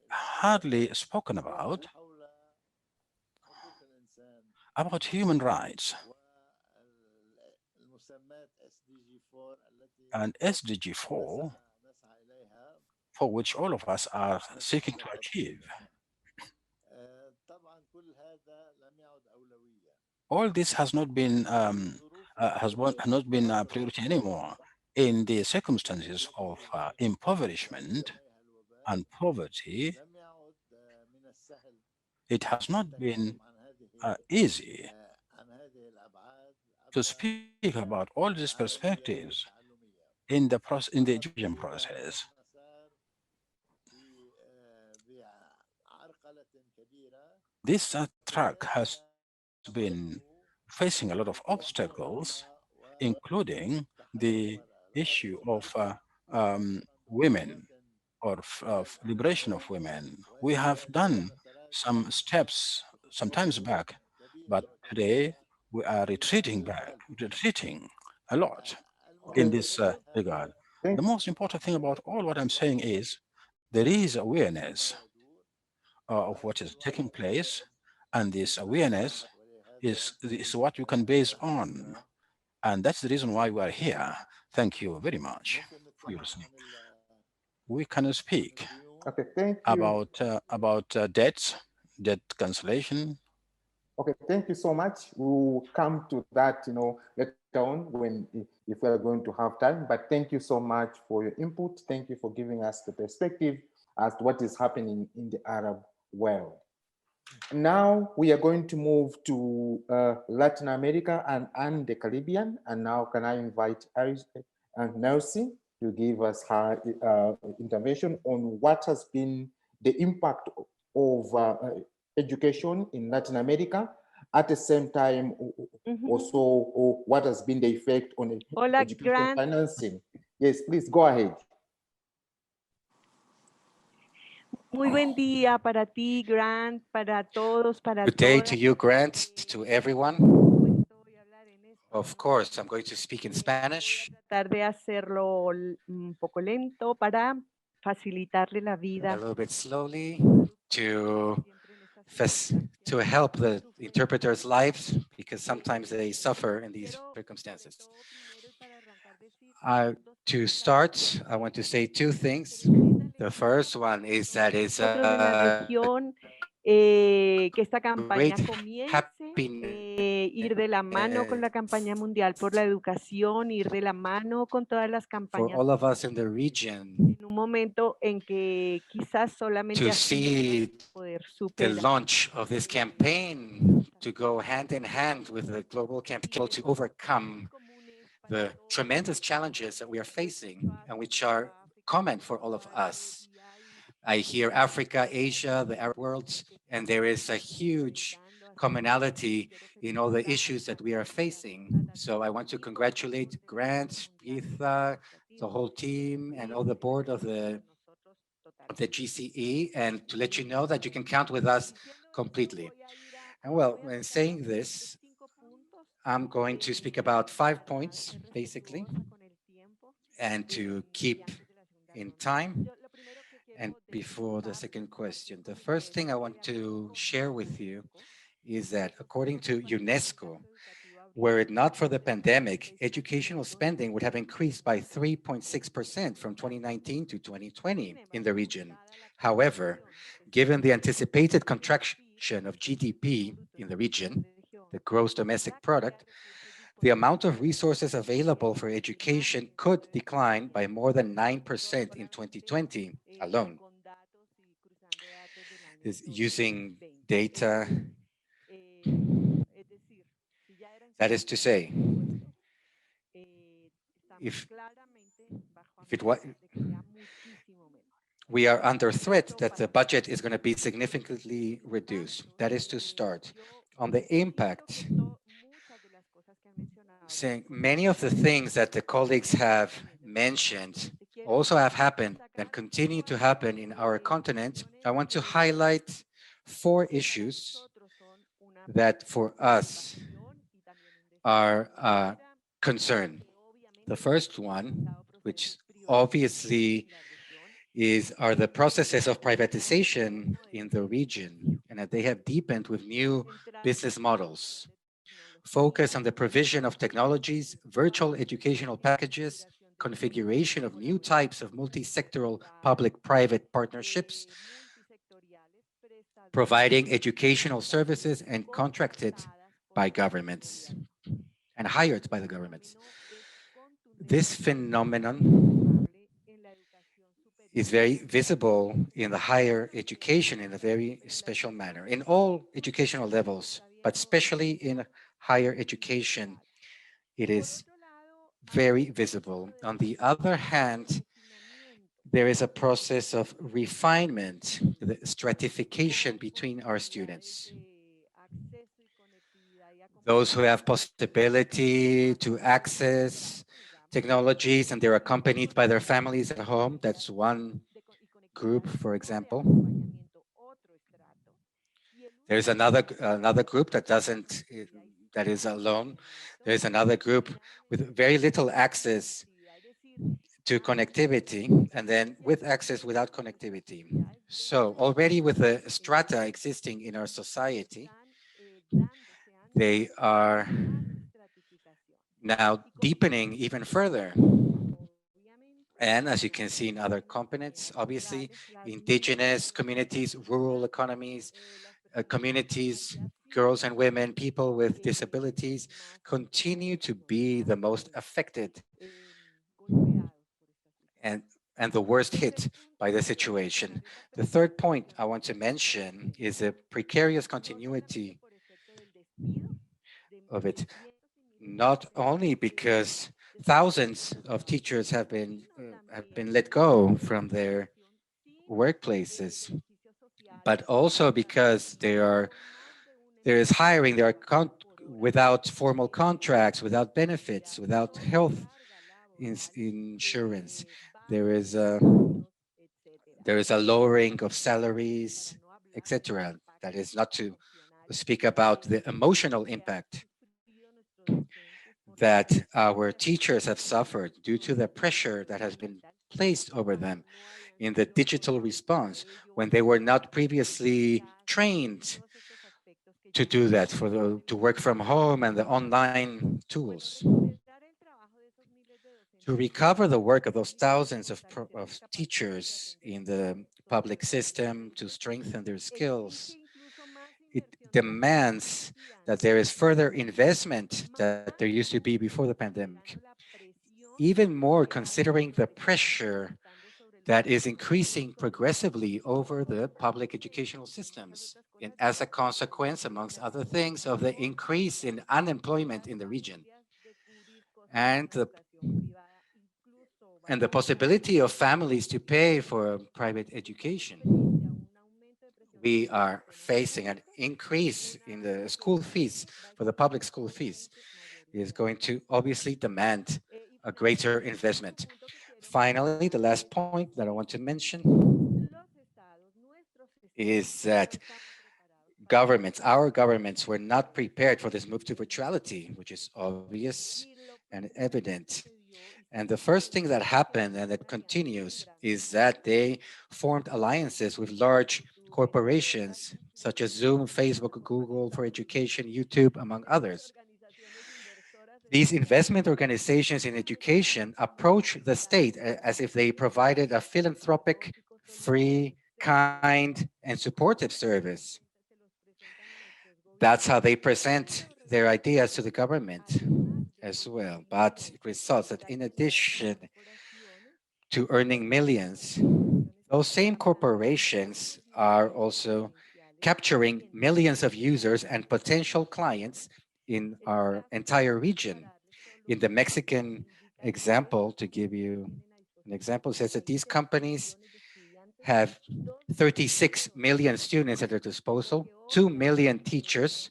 hardly spoken about human rights. And SDG 4, for which all of us are seeking to achieve. All this has not been a priority anymore in the circumstances of impoverishment and poverty. It has not been easy to speak about all these perspectives in the education process. This track has been facing a lot of obstacles, including the issue of women, or of liberation of women. We have done some steps sometimes back, but today we are retreating a lot in this regard. The most important thing about all what I'm saying is there is awareness of what is taking place, and this awareness is what you can base on. And that's the reason why we are here. Thank you very much for your listening. We can speak about debt cancellation. Okay, thank you so much. We'll come to that, later on when if we're going to have time. But thank you so much for your input. Thank you for giving us the perspective as to what is happening in the Arab world. Now we are going to move to Latin America and the Caribbean. And now can I invite Nelsie to give us her intervention on what has been the impact of education in Latin America, at the same time also what has been the effect on education Grant. financing. Yes, please go ahead. Muy buen día para ti, Grant, para todos, para Good day to you, Grant, to everyone. Of course, I'm going to speak in Spanish. Tratar de hacerlo un poco lento para facilitarle la vida. A little bit slowly to help the interpreters' lives, because sometimes they suffer in these circumstances. To start, I want to say two things. The first one is that it's nosotros en la región que esta campaña great comience, happiness ir de la mano con la campaña mundial por la educación, ir de la mano con todas las for campañas all of us in the region en un momento en que quizás solamente to así see vamos a poder the superar launch of this campaign to go hand in hand with the global campaign to overcome the tremendous challenges that we are facing and which are common for all of us. I hear Africa, Asia, the Arab world, and there is a huge commonality in all the issues that we are facing. So I want to congratulate Grant, Pritha, the whole team, and all the board of the GCE, and to let you know that you can count with us completely. And well, when saying this, I'm going to speak about 5 points, basically, and to keep in time. And before the second question, the first thing I want to share with you is that according to UNESCO, were it not for the pandemic, educational spending would have increased by 3.6% from 2019 to 2020 in the region. However, given the anticipated contraction of GDP in the region, the gross domestic product, the amount of resources available for education could decline by more than 9% in 2020 alone. Is using data, that is to say, if it was, we are under threat that the budget is going to be significantly reduced. That is to start. On the impact, saying many of the things that the colleagues have mentioned also have happened and continue to happen in our continent. I want to highlight 4 issues that for us are a concern. The first one, which obviously are the processes of privatization in the region, and that they have deepened with new business models. Focus on the provision of technologies, virtual educational packages, configuration of new types of multi-sectoral public-private partnerships, providing educational services and contracted by governments and hired by the governments. This phenomenon is very visible in the higher education in a very special manner, in all educational levels, but especially in higher education, it is very visible. On the other hand, there is a process of refinement, the stratification between our students. Those who have possibility to access technologies and they're accompanied by their families at home, that's one group, for example. There's another group that doesn't, that is alone. There's another group with very little access to connectivity, and then with access without connectivity. So already with the strata existing in our society, they are now deepening even further. And as you can see in other components, obviously, indigenous communities, rural economies, communities, girls and women, people with disabilities continue to be the most affected and the worst hit by the situation. The third point I want to mention is the precarious continuity of it, not only because thousands of teachers have been let go from their workplaces, but also because there is hiring, there are without formal contracts, without benefits, without health insurance. There is a lowering of salaries, etc. That is not to speak about the emotional impact that our teachers have suffered due to the pressure that has been placed over them in the digital response when they were not previously trained to do that, to work from home and the online tools. to recover the work of those thousands of teachers in the public system, to strengthen their skills, it demands that there is further investment that there used to be before the pandemic. Even more considering the pressure that is increasing progressively over the public educational systems, and as a consequence, amongst other things, of the increase in unemployment in the region and the possibility of families to pay for private education. We are facing an increase in the school fees, for the public school fees, is going to obviously demand a greater investment. Finally, the last point that I want to mention is that our governments were not prepared for this move to virtuality, which is obvious and evident. And the first thing that happened and that continues is that they formed alliances with large corporations such as Zoom, Facebook, Google for education, YouTube, among others. These investment organizations in education approach the state as if they provided a philanthropic, free, kind, and supportive service. That's how they present their ideas to the government as well. But it results that in addition to earning millions, those same corporations are also capturing millions of users and potential clients in our entire region. In the Mexican example, to give you an example, says that these companies have 36 million students at their disposal, 2 million teachers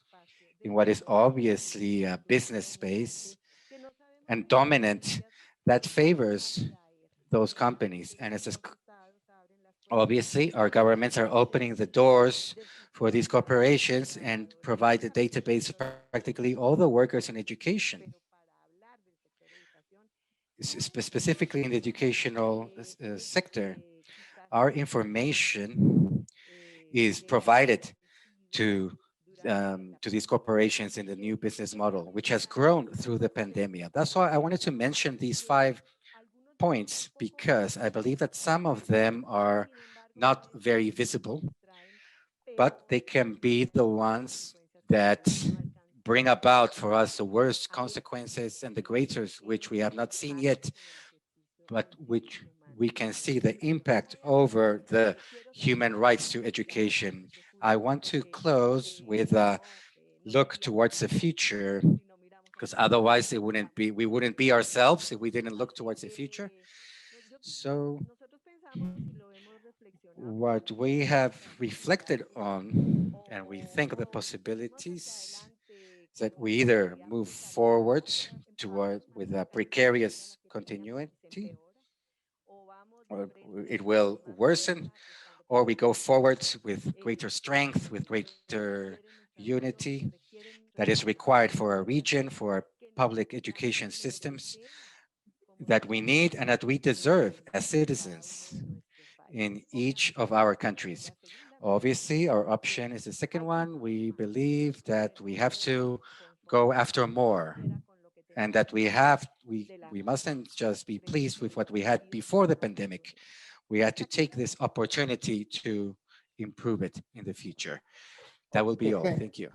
in what is obviously a business space and dominant that favors those companies. And it's just, obviously, our governments are opening the doors for these corporations and provide the database of practically all the workers in education. Specifically in the educational sector, our information is provided to these corporations in the new business model, which has grown through the pandemic. That's why I wanted to mention these 5 points, because I believe that some of them are not very visible, but they can be the ones that bring about for us the worst consequences and the greatest, which we have not seen yet, but which we can see the impact over the human rights to education. I want to close with a look towards the future, because otherwise we wouldn't be ourselves if we didn't look towards the future. So what we have reflected on, and we think of the possibilities, is that we either move forward toward with a precarious continuity, or it will worsen, or we go forward with greater strength, with greater unity that is required for our region, for our public education systems that we need and that we deserve as citizens in each of our countries. Obviously, our option is the second one. We believe that we have to go after more, and that we mustn't just be pleased with what we had before the pandemic. We had to take this opportunity to improve it in the future. That will be all. Thank you.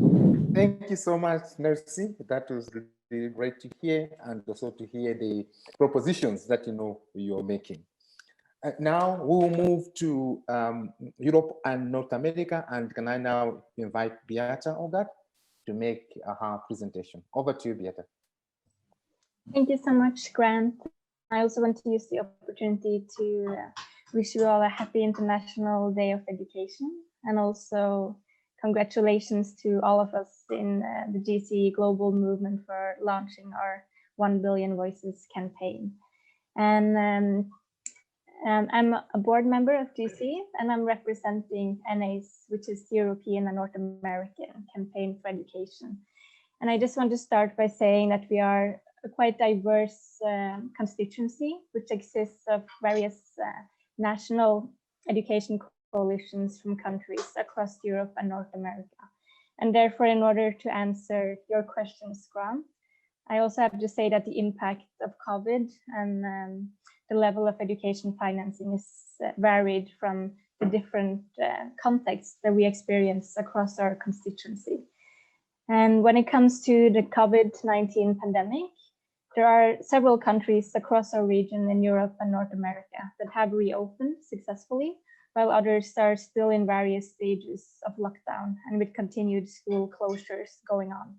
Thank you so much, Nercy. That was really great to hear, and also to hear the propositions that you're making. Now we'll move to Europe and North America, and can I now invite Beata Ogat to make her presentation. Over to you, Beata. Thank you so much, Grant. I also want to use the opportunity to wish you all a happy International Day of Education, and also congratulations to all of us in the GCE Global Movement for launching our 1 Billion Voices campaign. And I'm a board member of GCE, and I'm representing NACE, which is the European and North American Campaign for Education. And I just want to start by saying that we are a quite diverse constituency, which exists of various national education coalitions from countries across Europe and North America. And therefore, in order to answer your questions, Grant, I also have to say that the impact of COVID and the level of education financing is varied from the different contexts that we experience across our constituency. And when it comes to the COVID-19 pandemic, there are several countries across our region in Europe and North America that have reopened successfully, while others are still in various stages of lockdown and with continued school closures going on.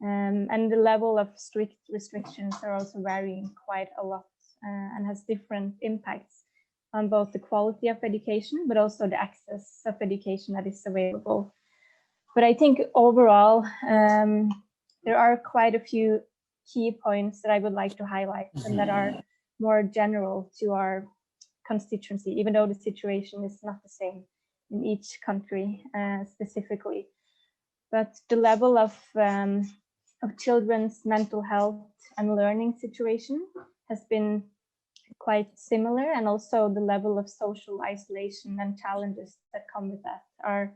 And the level of strict restrictions are also varying quite a lot and has different impacts on both the quality of education, but also the access of education that is available. But I think overall, there are quite a few key points that I would like to highlight and that are more general to our constituency, even though the situation is not the same in each country specifically. But the level of children's mental health and learning situation has been quite similar, and also the level of social isolation and challenges that come with that are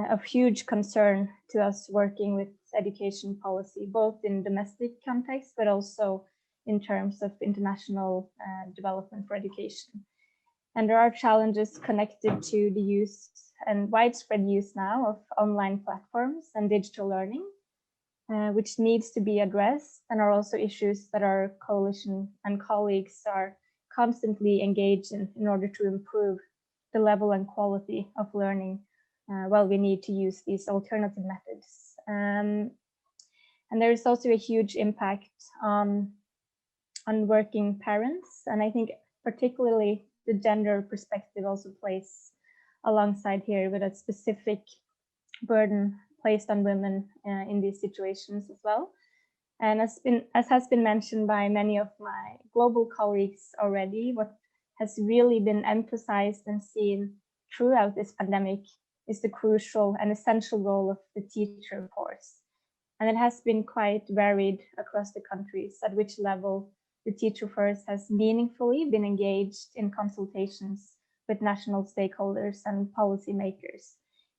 of huge concern to us working with education policy, both in domestic context, but also in terms of international development for education. And there are challenges connected to the use and widespread use now of online platforms and digital learning, which needs to be addressed, and are also issues that our coalition and colleagues are constantly engaged in order to improve the level and quality of learning while we need to use these alternative methods. And there is also a huge impact on working parents, and I think particularly the gender perspective also plays alongside here with a specific burden placed on women in these situations as well. And as has been mentioned by many of my global colleagues already, what has really been emphasized and seen throughout this pandemic is the crucial and essential role of the teacher, of course. And it has been quite varied across the countries at which level the teacher first has meaningfully been engaged in consultations with national stakeholders and policymakers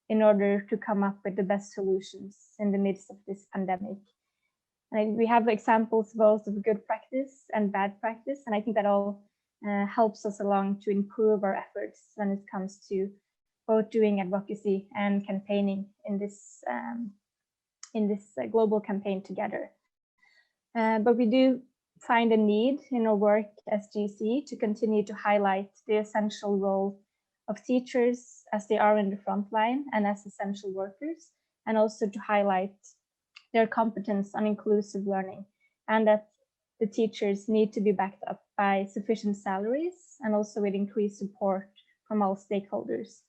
in order to come up with the best solutions in the midst of this pandemic. And we have examples both of good practice and bad practice, and I think that all helps us along to improve our efforts when it comes to both doing advocacy and campaigning in this global campaign together. But we do find a need in our work as GCE to continue to highlight the essential role of teachers as they are in the front line and as essential workers, and also to highlight their competence on inclusive learning, and that the teachers need to be backed up by sufficient salaries and also with increased support from all stakeholders.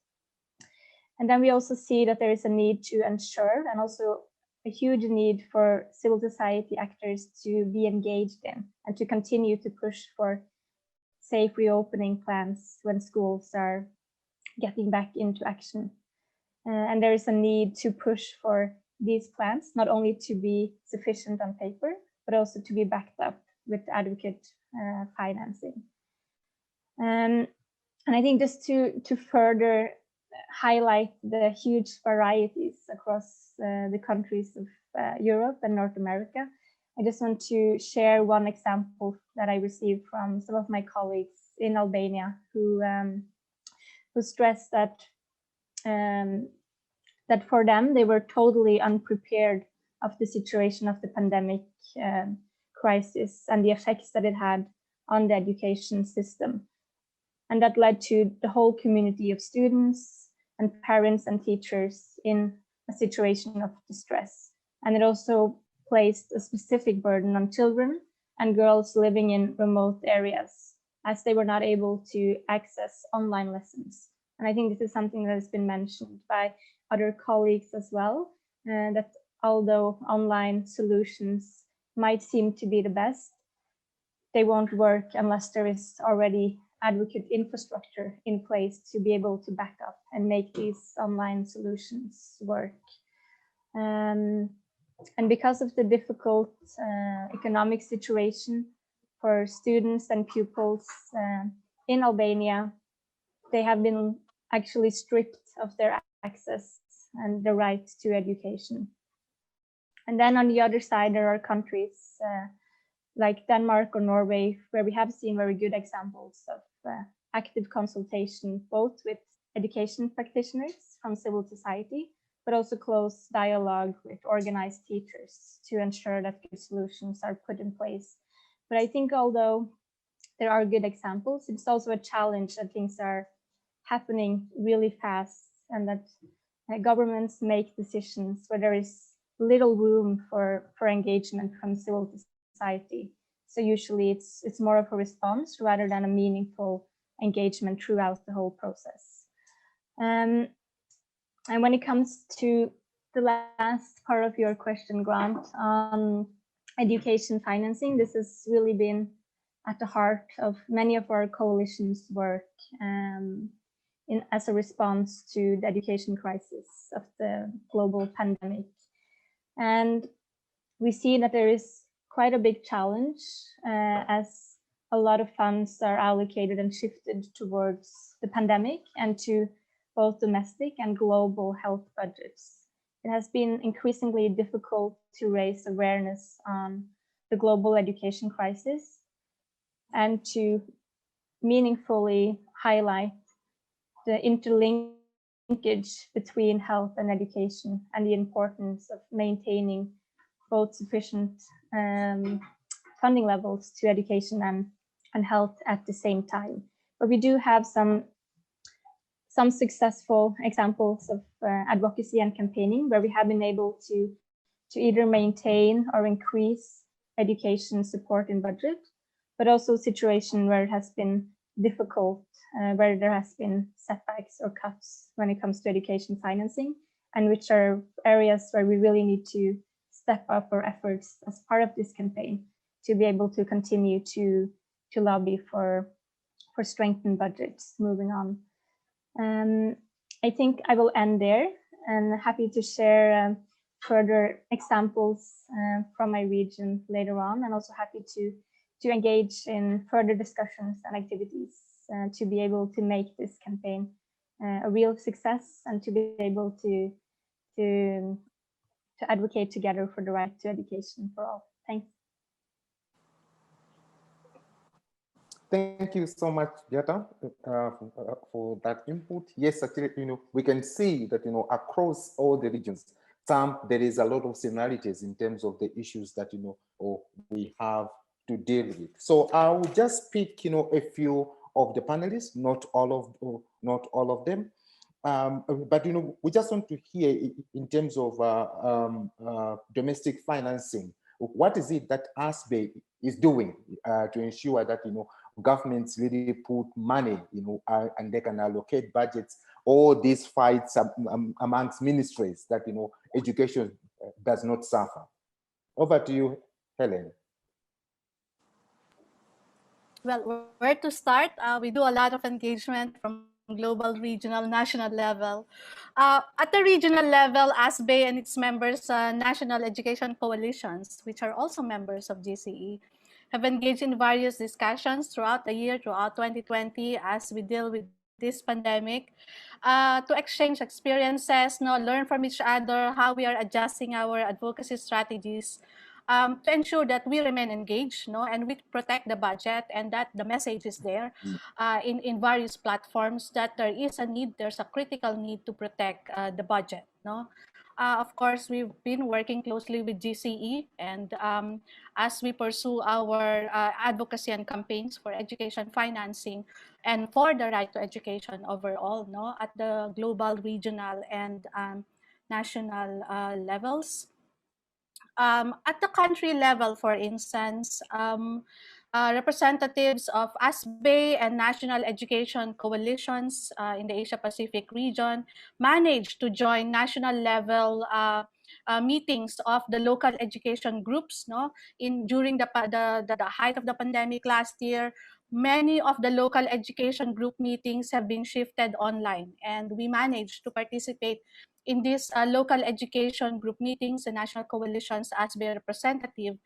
And then we also see that there is a need to ensure, and also a huge need for civil society actors to be engaged in and to continue to push for safe reopening plans when schools are getting back into action. And there is a need to push for these plans not only to be sufficient on paper, but also to be backed up with adequate financing. And I think just to further highlight the huge varieties across the countries of Europe and North America, I just want to share one example that I received from some of my colleagues in Albania who stressed that that for them, they were totally unprepared of the situation of the pandemic crisis and the effects that it had on the education system. And that led to the whole community of students and parents and teachers in a situation of distress. And it also placed a specific burden on children and girls living in remote areas, as they were not able to access online lessons. And I think this is something that has been mentioned by other colleagues as well, that although online solutions might seem to be the best, they won't work unless there is already adequate infrastructure in place to be able to back up and make these online solutions work. And because of the difficult economic situation for students and pupils in Albania, they have been actually stripped of their access and the right to education. And then on the other side, there are countries like Denmark or Norway, where we have seen very good examples of active consultation, both with education practitioners from civil society, but also close dialogue with organized teachers to ensure that good solutions are put in place. But I think although there are good examples, it's also a challenge that things are happening really fast and that governments make decisions where there is little room for engagement from civil society. So usually it's more of a response rather than a meaningful engagement throughout the whole process. And when it comes to the last part of your question, Grant, on education financing, this has really been at the heart of many of our coalition's work as a response to the education crisis of the global pandemic. And we see that there is quite a big challenge as a lot of funds are allocated and shifted towards the pandemic and to both domestic and global health budgets. It has been increasingly difficult to raise awareness on the global education crisis and to meaningfully highlight the interlinkage between health and education and the importance of maintaining both sufficient funding levels to education and health at the same time. But we do have some successful examples of advocacy and campaigning where we have been able to either maintain or increase education support in budget, but also a situation where it has been difficult, where there has been setbacks or cuts when it comes to education financing, and which are areas where we really need to step up our efforts as part of this campaign to be able to continue to lobby for strengthened budgets moving on. I think I will end there and happy to share further examples from my region later on, and also happy to engage in further discussions and activities to be able to make this campaign a real success and to be able to advocate together for the right to education for all. Thanks. Thank you so much, Jetta, for that input. Yes, actually, we can see that, across all the regions, there is a lot of similarities in terms of the issues that, we have to deal with. So I will just pick, a few of the panelists, not all of them. But, we just want to hear in terms of domestic financing, what is it that ASBE is doing to ensure that, governments really put money, and they can allocate budgets, all these fights amongst ministries that, education does not suffer. Over to you, Helen. Well, where to start? We do a lot of engagement from global, regional, national level. At the regional level, ASBE and its members, national education coalitions, which are also members of GCE, have engaged in various discussions throughout the year, throughout 2020, as we deal with this pandemic, to exchange experiences, learn from each other, how we are adjusting our advocacy strategies, to ensure that we remain engaged, and we protect the budget, and that the message is there in various platforms that there is a need, there's a critical need to protect the budget. Of course, we've been working closely with GCE, and as we pursue our advocacy and campaigns for education financing and for the right to education overall, at the global, regional, and national levels. At the country level, for instance, representatives of ASBE and national education coalitions in the Asia-Pacific region managed to join national level meetings of the local education groups. During the height of the pandemic last year, many of the local education group meetings have been shifted online, and we managed to participate in these local education group meetings and national coalitions as their representative.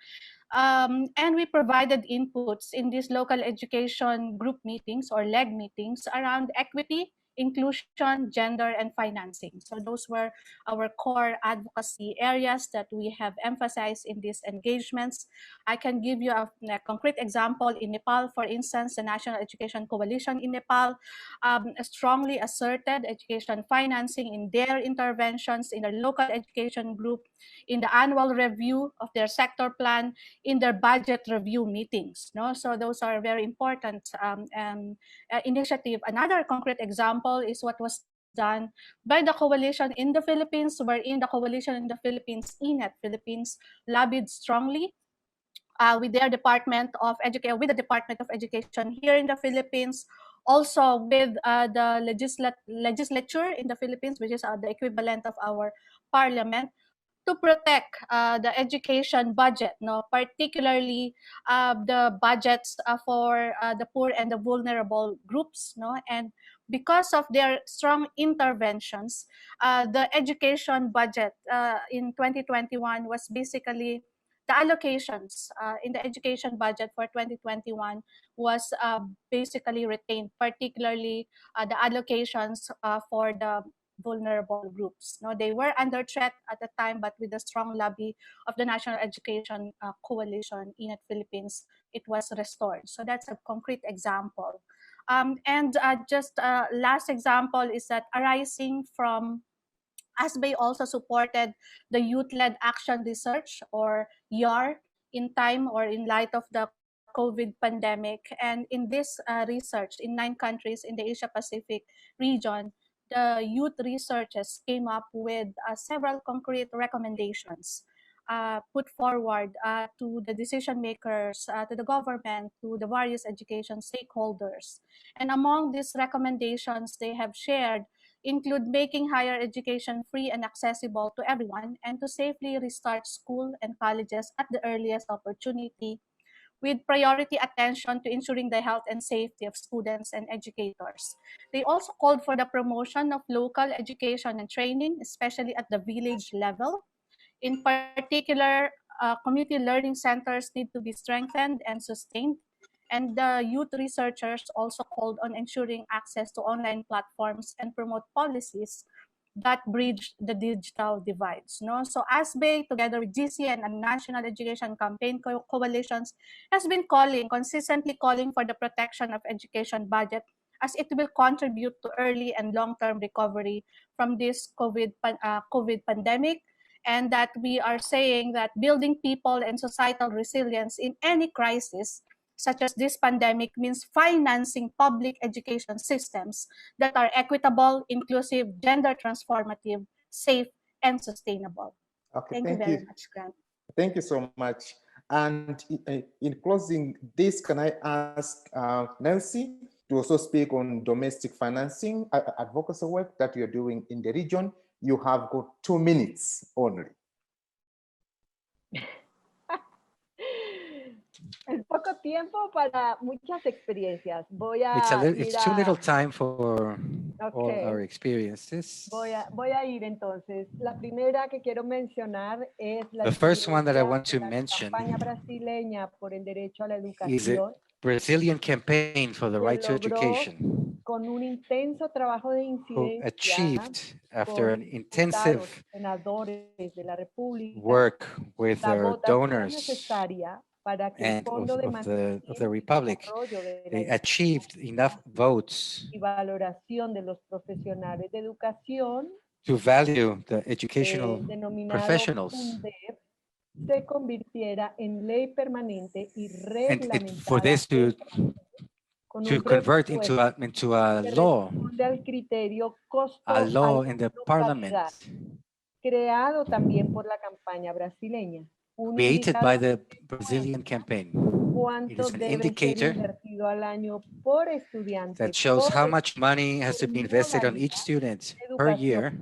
And we provided inputs in these local education group meetings or leg meetings around equity inclusion, gender, and financing. So those were our core advocacy areas that we have emphasized in these engagements. I can give you a concrete example. In Nepal, for instance, the National Education Coalition in Nepal strongly asserted education financing in their interventions, in their local education group, in the annual review of their sector plan, in their budget review meetings. No? So those are very important initiative. Another concrete example is what was done by the coalition in the Philippines, wherein the coalition in the Philippines, INET Philippines, lobbied strongly with their Department of Education, with the Department of Education here in the Philippines, also with the legislature in the Philippines, which is the equivalent of our parliament, to protect the education budget, no, particularly the budgets for the poor and the vulnerable groups, no, and because of their strong interventions, the education budget in 2021 was basically the allocations in the education budget for 2021 was basically retained, particularly the allocations for the vulnerable groups. No, they were under threat at the time, but with the strong lobby of the National Education Coalition in the Philippines, it was restored. So that's a concrete example. And just last example is that arising from ASBE also supported the Youth-Led Action Research, or YAR, in time or in light of the COVID pandemic. And in this research in 9 countries in the Asia-Pacific region, the youth researchers came up with several concrete recommendations put forward to the decision makers, to the government, to the various education stakeholders. And among these recommendations they have shared include making higher education free and accessible to everyone, and to safely restart school and colleges at the earliest opportunity, with priority attention to ensuring the health and safety of students and educators. They also called for the promotion of local education and training, especially at the village level. In particular, community learning centers need to be strengthened and sustained. And the youth researchers also called on ensuring access to online platforms and promote policies that bridge the digital divides. No? So ASBE, together with GCE and National Education Campaign coalitions, has been consistently calling for the protection of education budget, as it will contribute to early and long-term recovery from this COVID pandemic, and that we are saying that building people and societal resilience in any crisis, such as this pandemic, means financing public education systems that are equitable, inclusive, gender transformative, safe, and sustainable. Okay, Thank you very much, Grant. Thank you so much. And in closing this, can I ask Nancy to also speak on domestic financing advocacy work that you're doing in the region? You have got 2 minutes only. Es poco tiempo para muchas experiencias. It's too little time for all our experiences. Voy a ir entonces. La primera que quiero mencionar es la The first one that I want to la mention campaña brasileña por el derecho a la is a educación, Brazilian campaign for the right to education, con un intenso trabajo de who incidencia, achieved, after an con intensive senadores de la República, work with la their votación donors necesaria para que el and Fondo de of the Republic, Desarrollo de la they achieved enough votes y valoración de los profesionales de educación, to value the educational denominado professionals, FUNDEP, se convirtiera en ley permanente y and for this to convert into a law, al criterio costo a law in the parliament, creado también por la campaña brasileña. created by the Brazilian campaign. It is an indicator Al año por estudiante, that shows how much money has to be invested on each student per year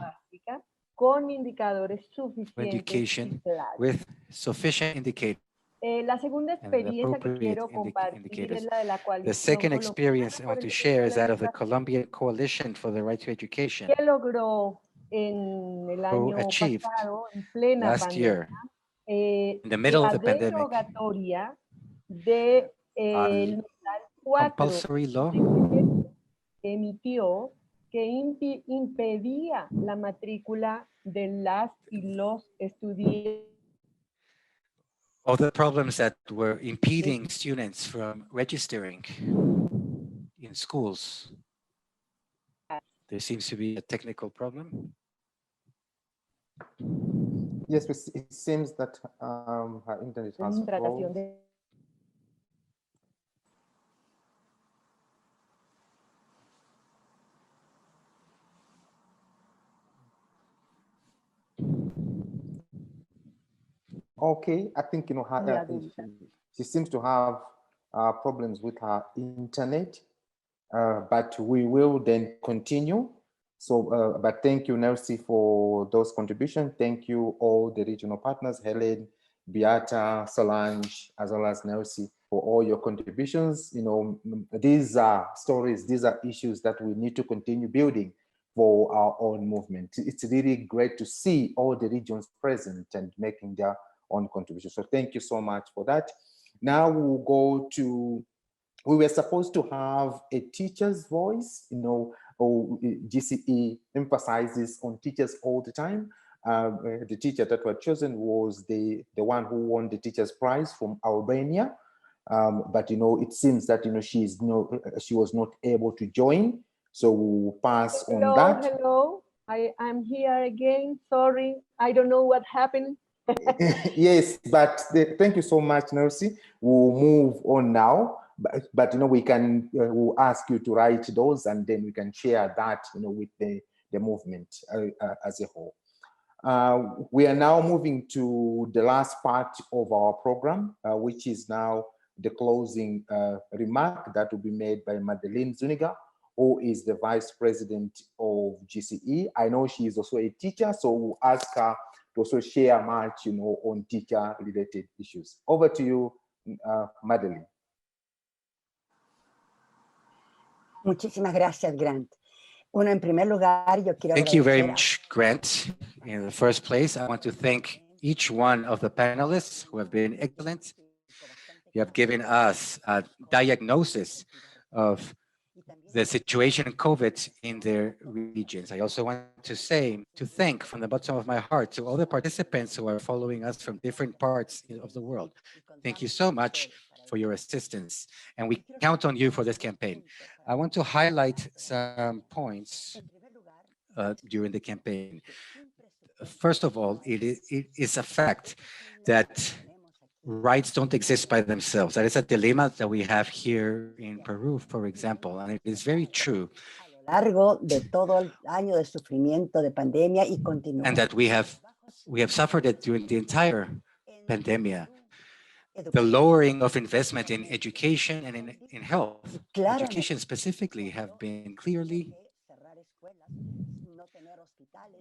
con indicadores suficientes for education with sufficient indicators. La segunda experiencia que quiero compartir es la de la coalición. The second experience I want to share is that of the Colombian Coalition for the Right to Education, que logró en el año pasado, en plena last pandemia, year, in the middle of the pandemic, derogatoria de el compulsory law emitió que impedía la matrícula de las y los estudiantes. All the problems that were impeding students from registering in schools. There seems to be a technical problem. Yes, it seems that her internet has frozen. Okay, I think she seems to have problems with her internet, but we will then continue. So, but thank you, Nelsie, for those contributions. Thank you, all the regional partners, Helen, Beata, Solange, as well as Nelsie, for all your contributions. You know, these are stories, these are issues that we need to continue building for our own movement. It's really great to see all the regions present and making their own contribution. So thank you so much for that. Now we'll go to, we were supposed to have a teacher's voice, you know, GCE emphasizes on teachers all the time. The teacher that was chosen was the one who won the teacher's prize from Albania. But, you know, it seems that, you know, she was not able to join. So we'll pass on that. Hello, I'm here again. Sorry, I don't know what happened. Yes, but thank you so much, Nelsie. We'll move on now, but you know, we can we'll ask you to write those, and then we can share that, you know, with the movement as a whole. We are now moving to the last part of our program, which is now the closing remark that will be made by Madeleine Zuniga, who is the Vice President of GCE. I know she is also a teacher, so we'll ask her to also share much, you know, on teacher-related issues. Over to you, Madeleine. Muchísimas gracias, Grant. Bueno, en primer lugar, yo quiero Thank you very much, Grant. In the first place, I want to thank each one of the panelists who have been excellent. You have given us a diagnosis of the situation in COVID in their regions. I also want to thank from the bottom of my heart to all the participants who are following us from different parts of the world. Thank you so much for your assistance, and we count on you for this campaign. I want to highlight some points during the campaign. First of all, it is a fact that rights don't exist by themselves. That is a dilemma that we have here in Peru, for example, and it is very true. And that we have suffered it during the entire pandemic. The lowering of investment in education and in health, education specifically, have been clearly.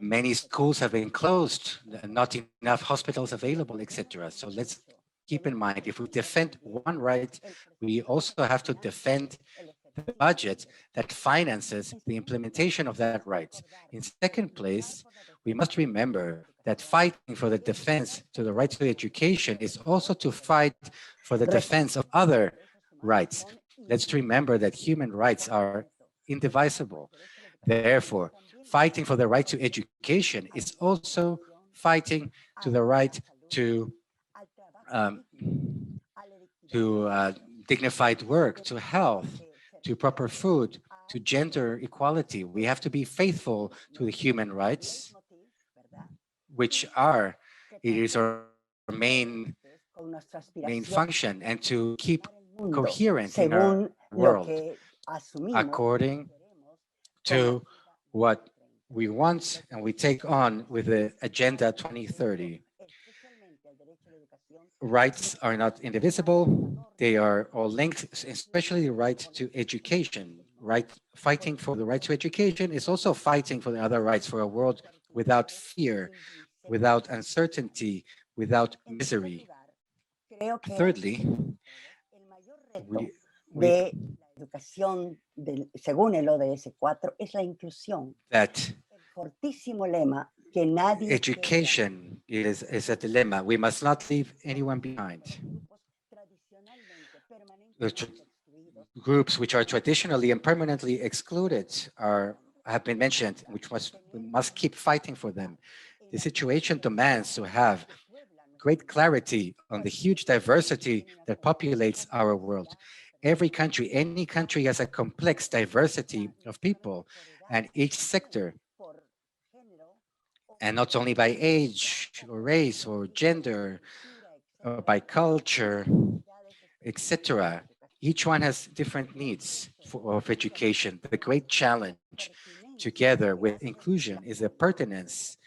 Many schools have been closed, not enough hospitals available, etc. So let's keep in mind, if we defend one right, we also have to defend the budget that finances the implementation of that right. In second place, we must remember that fighting for the defense to the right to education is also to fight for the defense of other rights. Let's remember that human rights are indivisible. Therefore, fighting for the right to education is also fighting to the right to dignified work, to health, to proper food, to gender equality. We have to be faithful to the human rights, which are, it is our main function, and to keep coherent in our world according to what we want and we take on with the Agenda 2030. Rights are not indivisible. They are all linked, especially the right to education. Fighting for the right to education is also fighting for the other rights, for a world without fear, without uncertainty, without misery. Thirdly, that education is a dilemma. We must not leave anyone behind. The groups which are traditionally and permanently excluded are have been mentioned, which we must keep fighting for them. The situation demands to have great clarity on the huge diversity that populates our world. Every country, any country has a complex diversity of people, and each sector, and not only by age or race or gender, or by culture, etc. Each one has different needs of education. The great challenge, together with inclusion, is a pertinence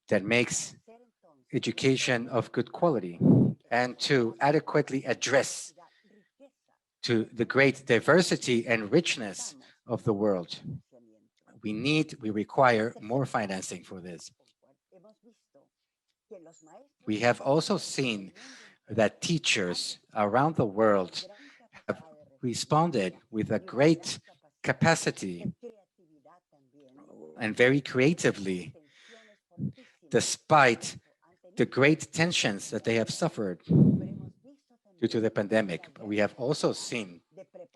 that makes education of good quality, and to adequately address to the great diversity and richness of the world. We require more financing for this. We have also seen that teachers around the world have responded with a great capacity and very creatively, despite the great tensions that they have suffered due to the pandemic. We have also seen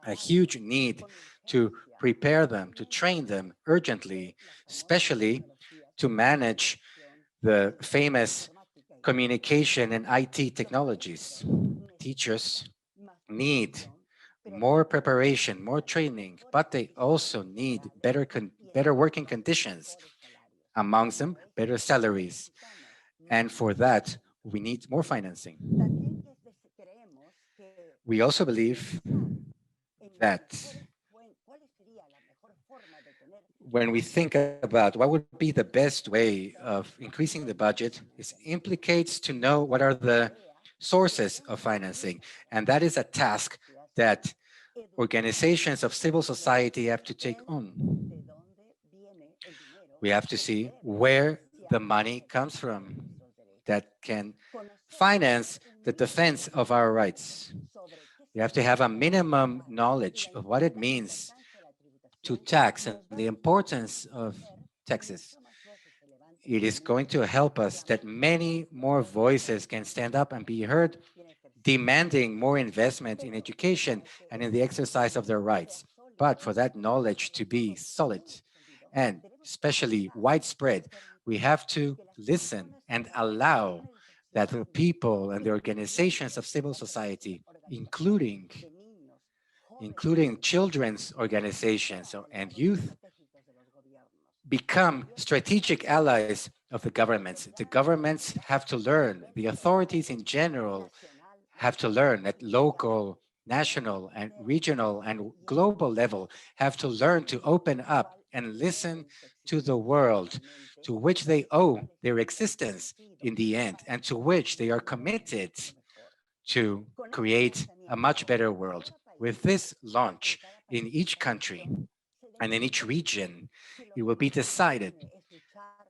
a huge need to prepare them, to train them urgently, especially to manage the famous communication and IT technologies. Teachers need more preparation, more training, but they also need better working conditions, amongst them better salaries. And for that, we need more financing. We also believe that when we think about what would be the best way of increasing the budget, it implicates to know what are the sources of financing. And that is a task that organizations of civil society have to take on. We have to see where the money comes from that can finance the defense of our rights. We have to have a minimum knowledge of what it means to tax and the importance of taxes. It is going to help us that many more voices can stand up and be heard, demanding more investment in education and in the exercise of their rights. But for that knowledge to be solid and especially widespread, we have to listen and allow that the people and the organizations of civil society, including children's organizations and youth, become strategic allies of the governments. The governments have to learn, the authorities in general have to learn at local, national, and regional and global level, have to learn to open up and listen to the world to which they owe their existence in the end, and to which they are committed to create a much better world. With this launch in each country and in each region, it will be decided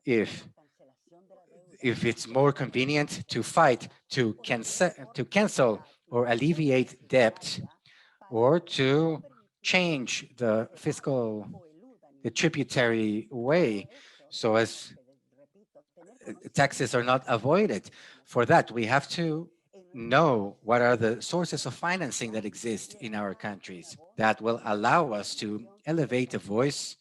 if it's more convenient to fight to cancel or alleviate debt, or to change the fiscal, the tributary way so as taxes are not avoided. For that, we have to know what are the sources of financing that exist in our countries that will allow us to elevate a voice,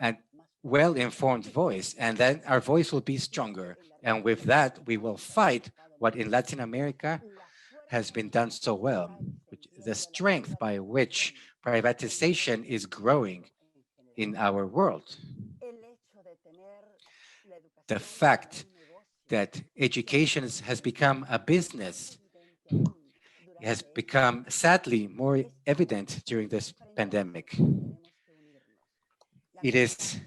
and well-informed voice, and then our voice will be stronger. And with that, we will fight what in Latin America has been done so well, the strength by which privatization is growing in our world. The fact that education has become a business has become sadly more evident during this pandemic. It is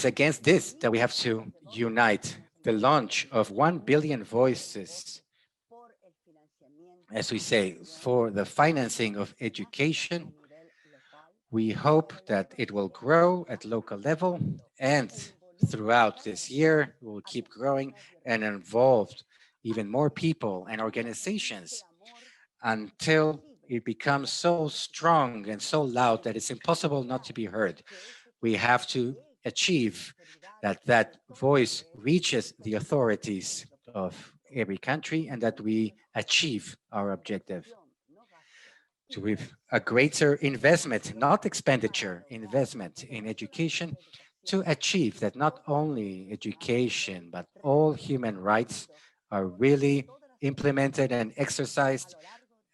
against this that we have to unite. The launch of 1 billion voices, as we say, for the financing of education. We hope that it will grow at local level, and throughout this year, it will keep growing and involve even more people and organizations until it becomes so strong and so loud that it's impossible not to be heard. We have to achieve that voice reaches the authorities of every country, and that we achieve our objective. with a greater investment, not expenditure, investment in education to achieve that not only education, but all human rights are really implemented and exercised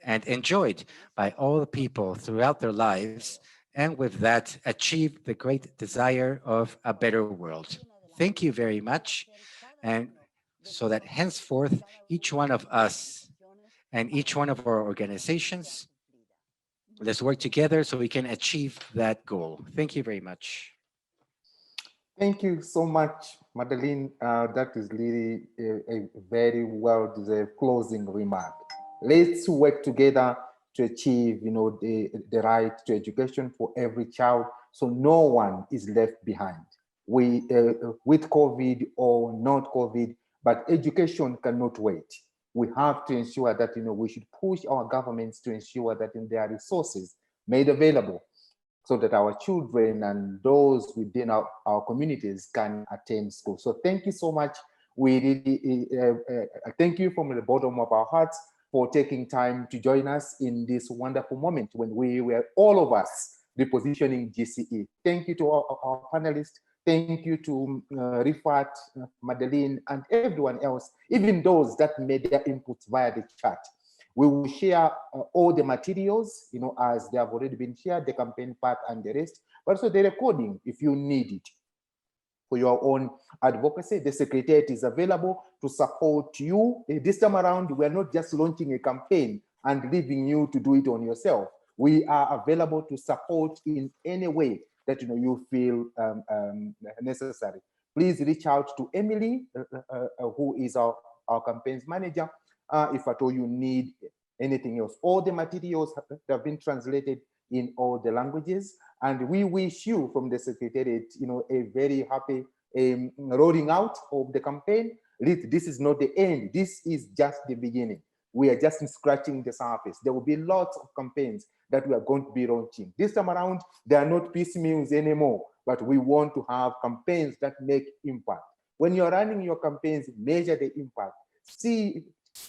and enjoyed by all people throughout their lives, and with that achieve the great desire of a better world. Thank you very much. And so that henceforth, each one of us and each one of our organizations, let's work together so we can achieve that goal. Thank you very much. Thank you so much, Madeline. That is really a very well-deserved closing remark. Let's work together to achieve, the right to education for every child, so no one is left behind. We, with COVID or not COVID, but education cannot wait. We have to ensure that, we should push our governments to ensure that there are resources made available so that our children and those within our communities can attend school. So thank you so much. We really thank you from the bottom of our hearts for taking time to join us in this wonderful moment when we were all of us repositioning GCE. Thank you to our panelists. Thank you to Rifat, Madeline, and everyone else, even those that made their inputs via the chat. We will share all the materials, as they have already been shared, the campaign part and the rest, but also the recording if you need it for your own advocacy. The Secretariat is available to support you. This time around, we are not just launching a campaign and leaving you to do it on yourself. We are available to support in any way that you feel necessary. Please reach out to Emily, who is our campaigns manager, if at all you need anything else. All the materials have been translated in all the languages, and we wish you from the Secretariat, a very happy rolling out of the campaign. This is not the end. This is just the beginning. We are just scratching the surface. There will be lots of campaigns that we are going to be launching. This time around, they are not piecemeals anymore, but we want to have campaigns that make impact. When you're running your campaigns, measure the impact.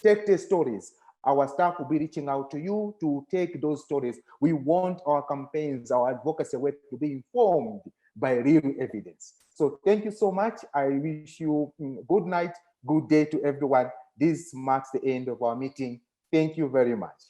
Take the stories. Our staff will be reaching out to you to take those stories. We want our campaigns, our advocacy work to be informed by real evidence. So thank you so much. I wish you good night, good day to everyone. This marks the end of our meeting. Thank you very much.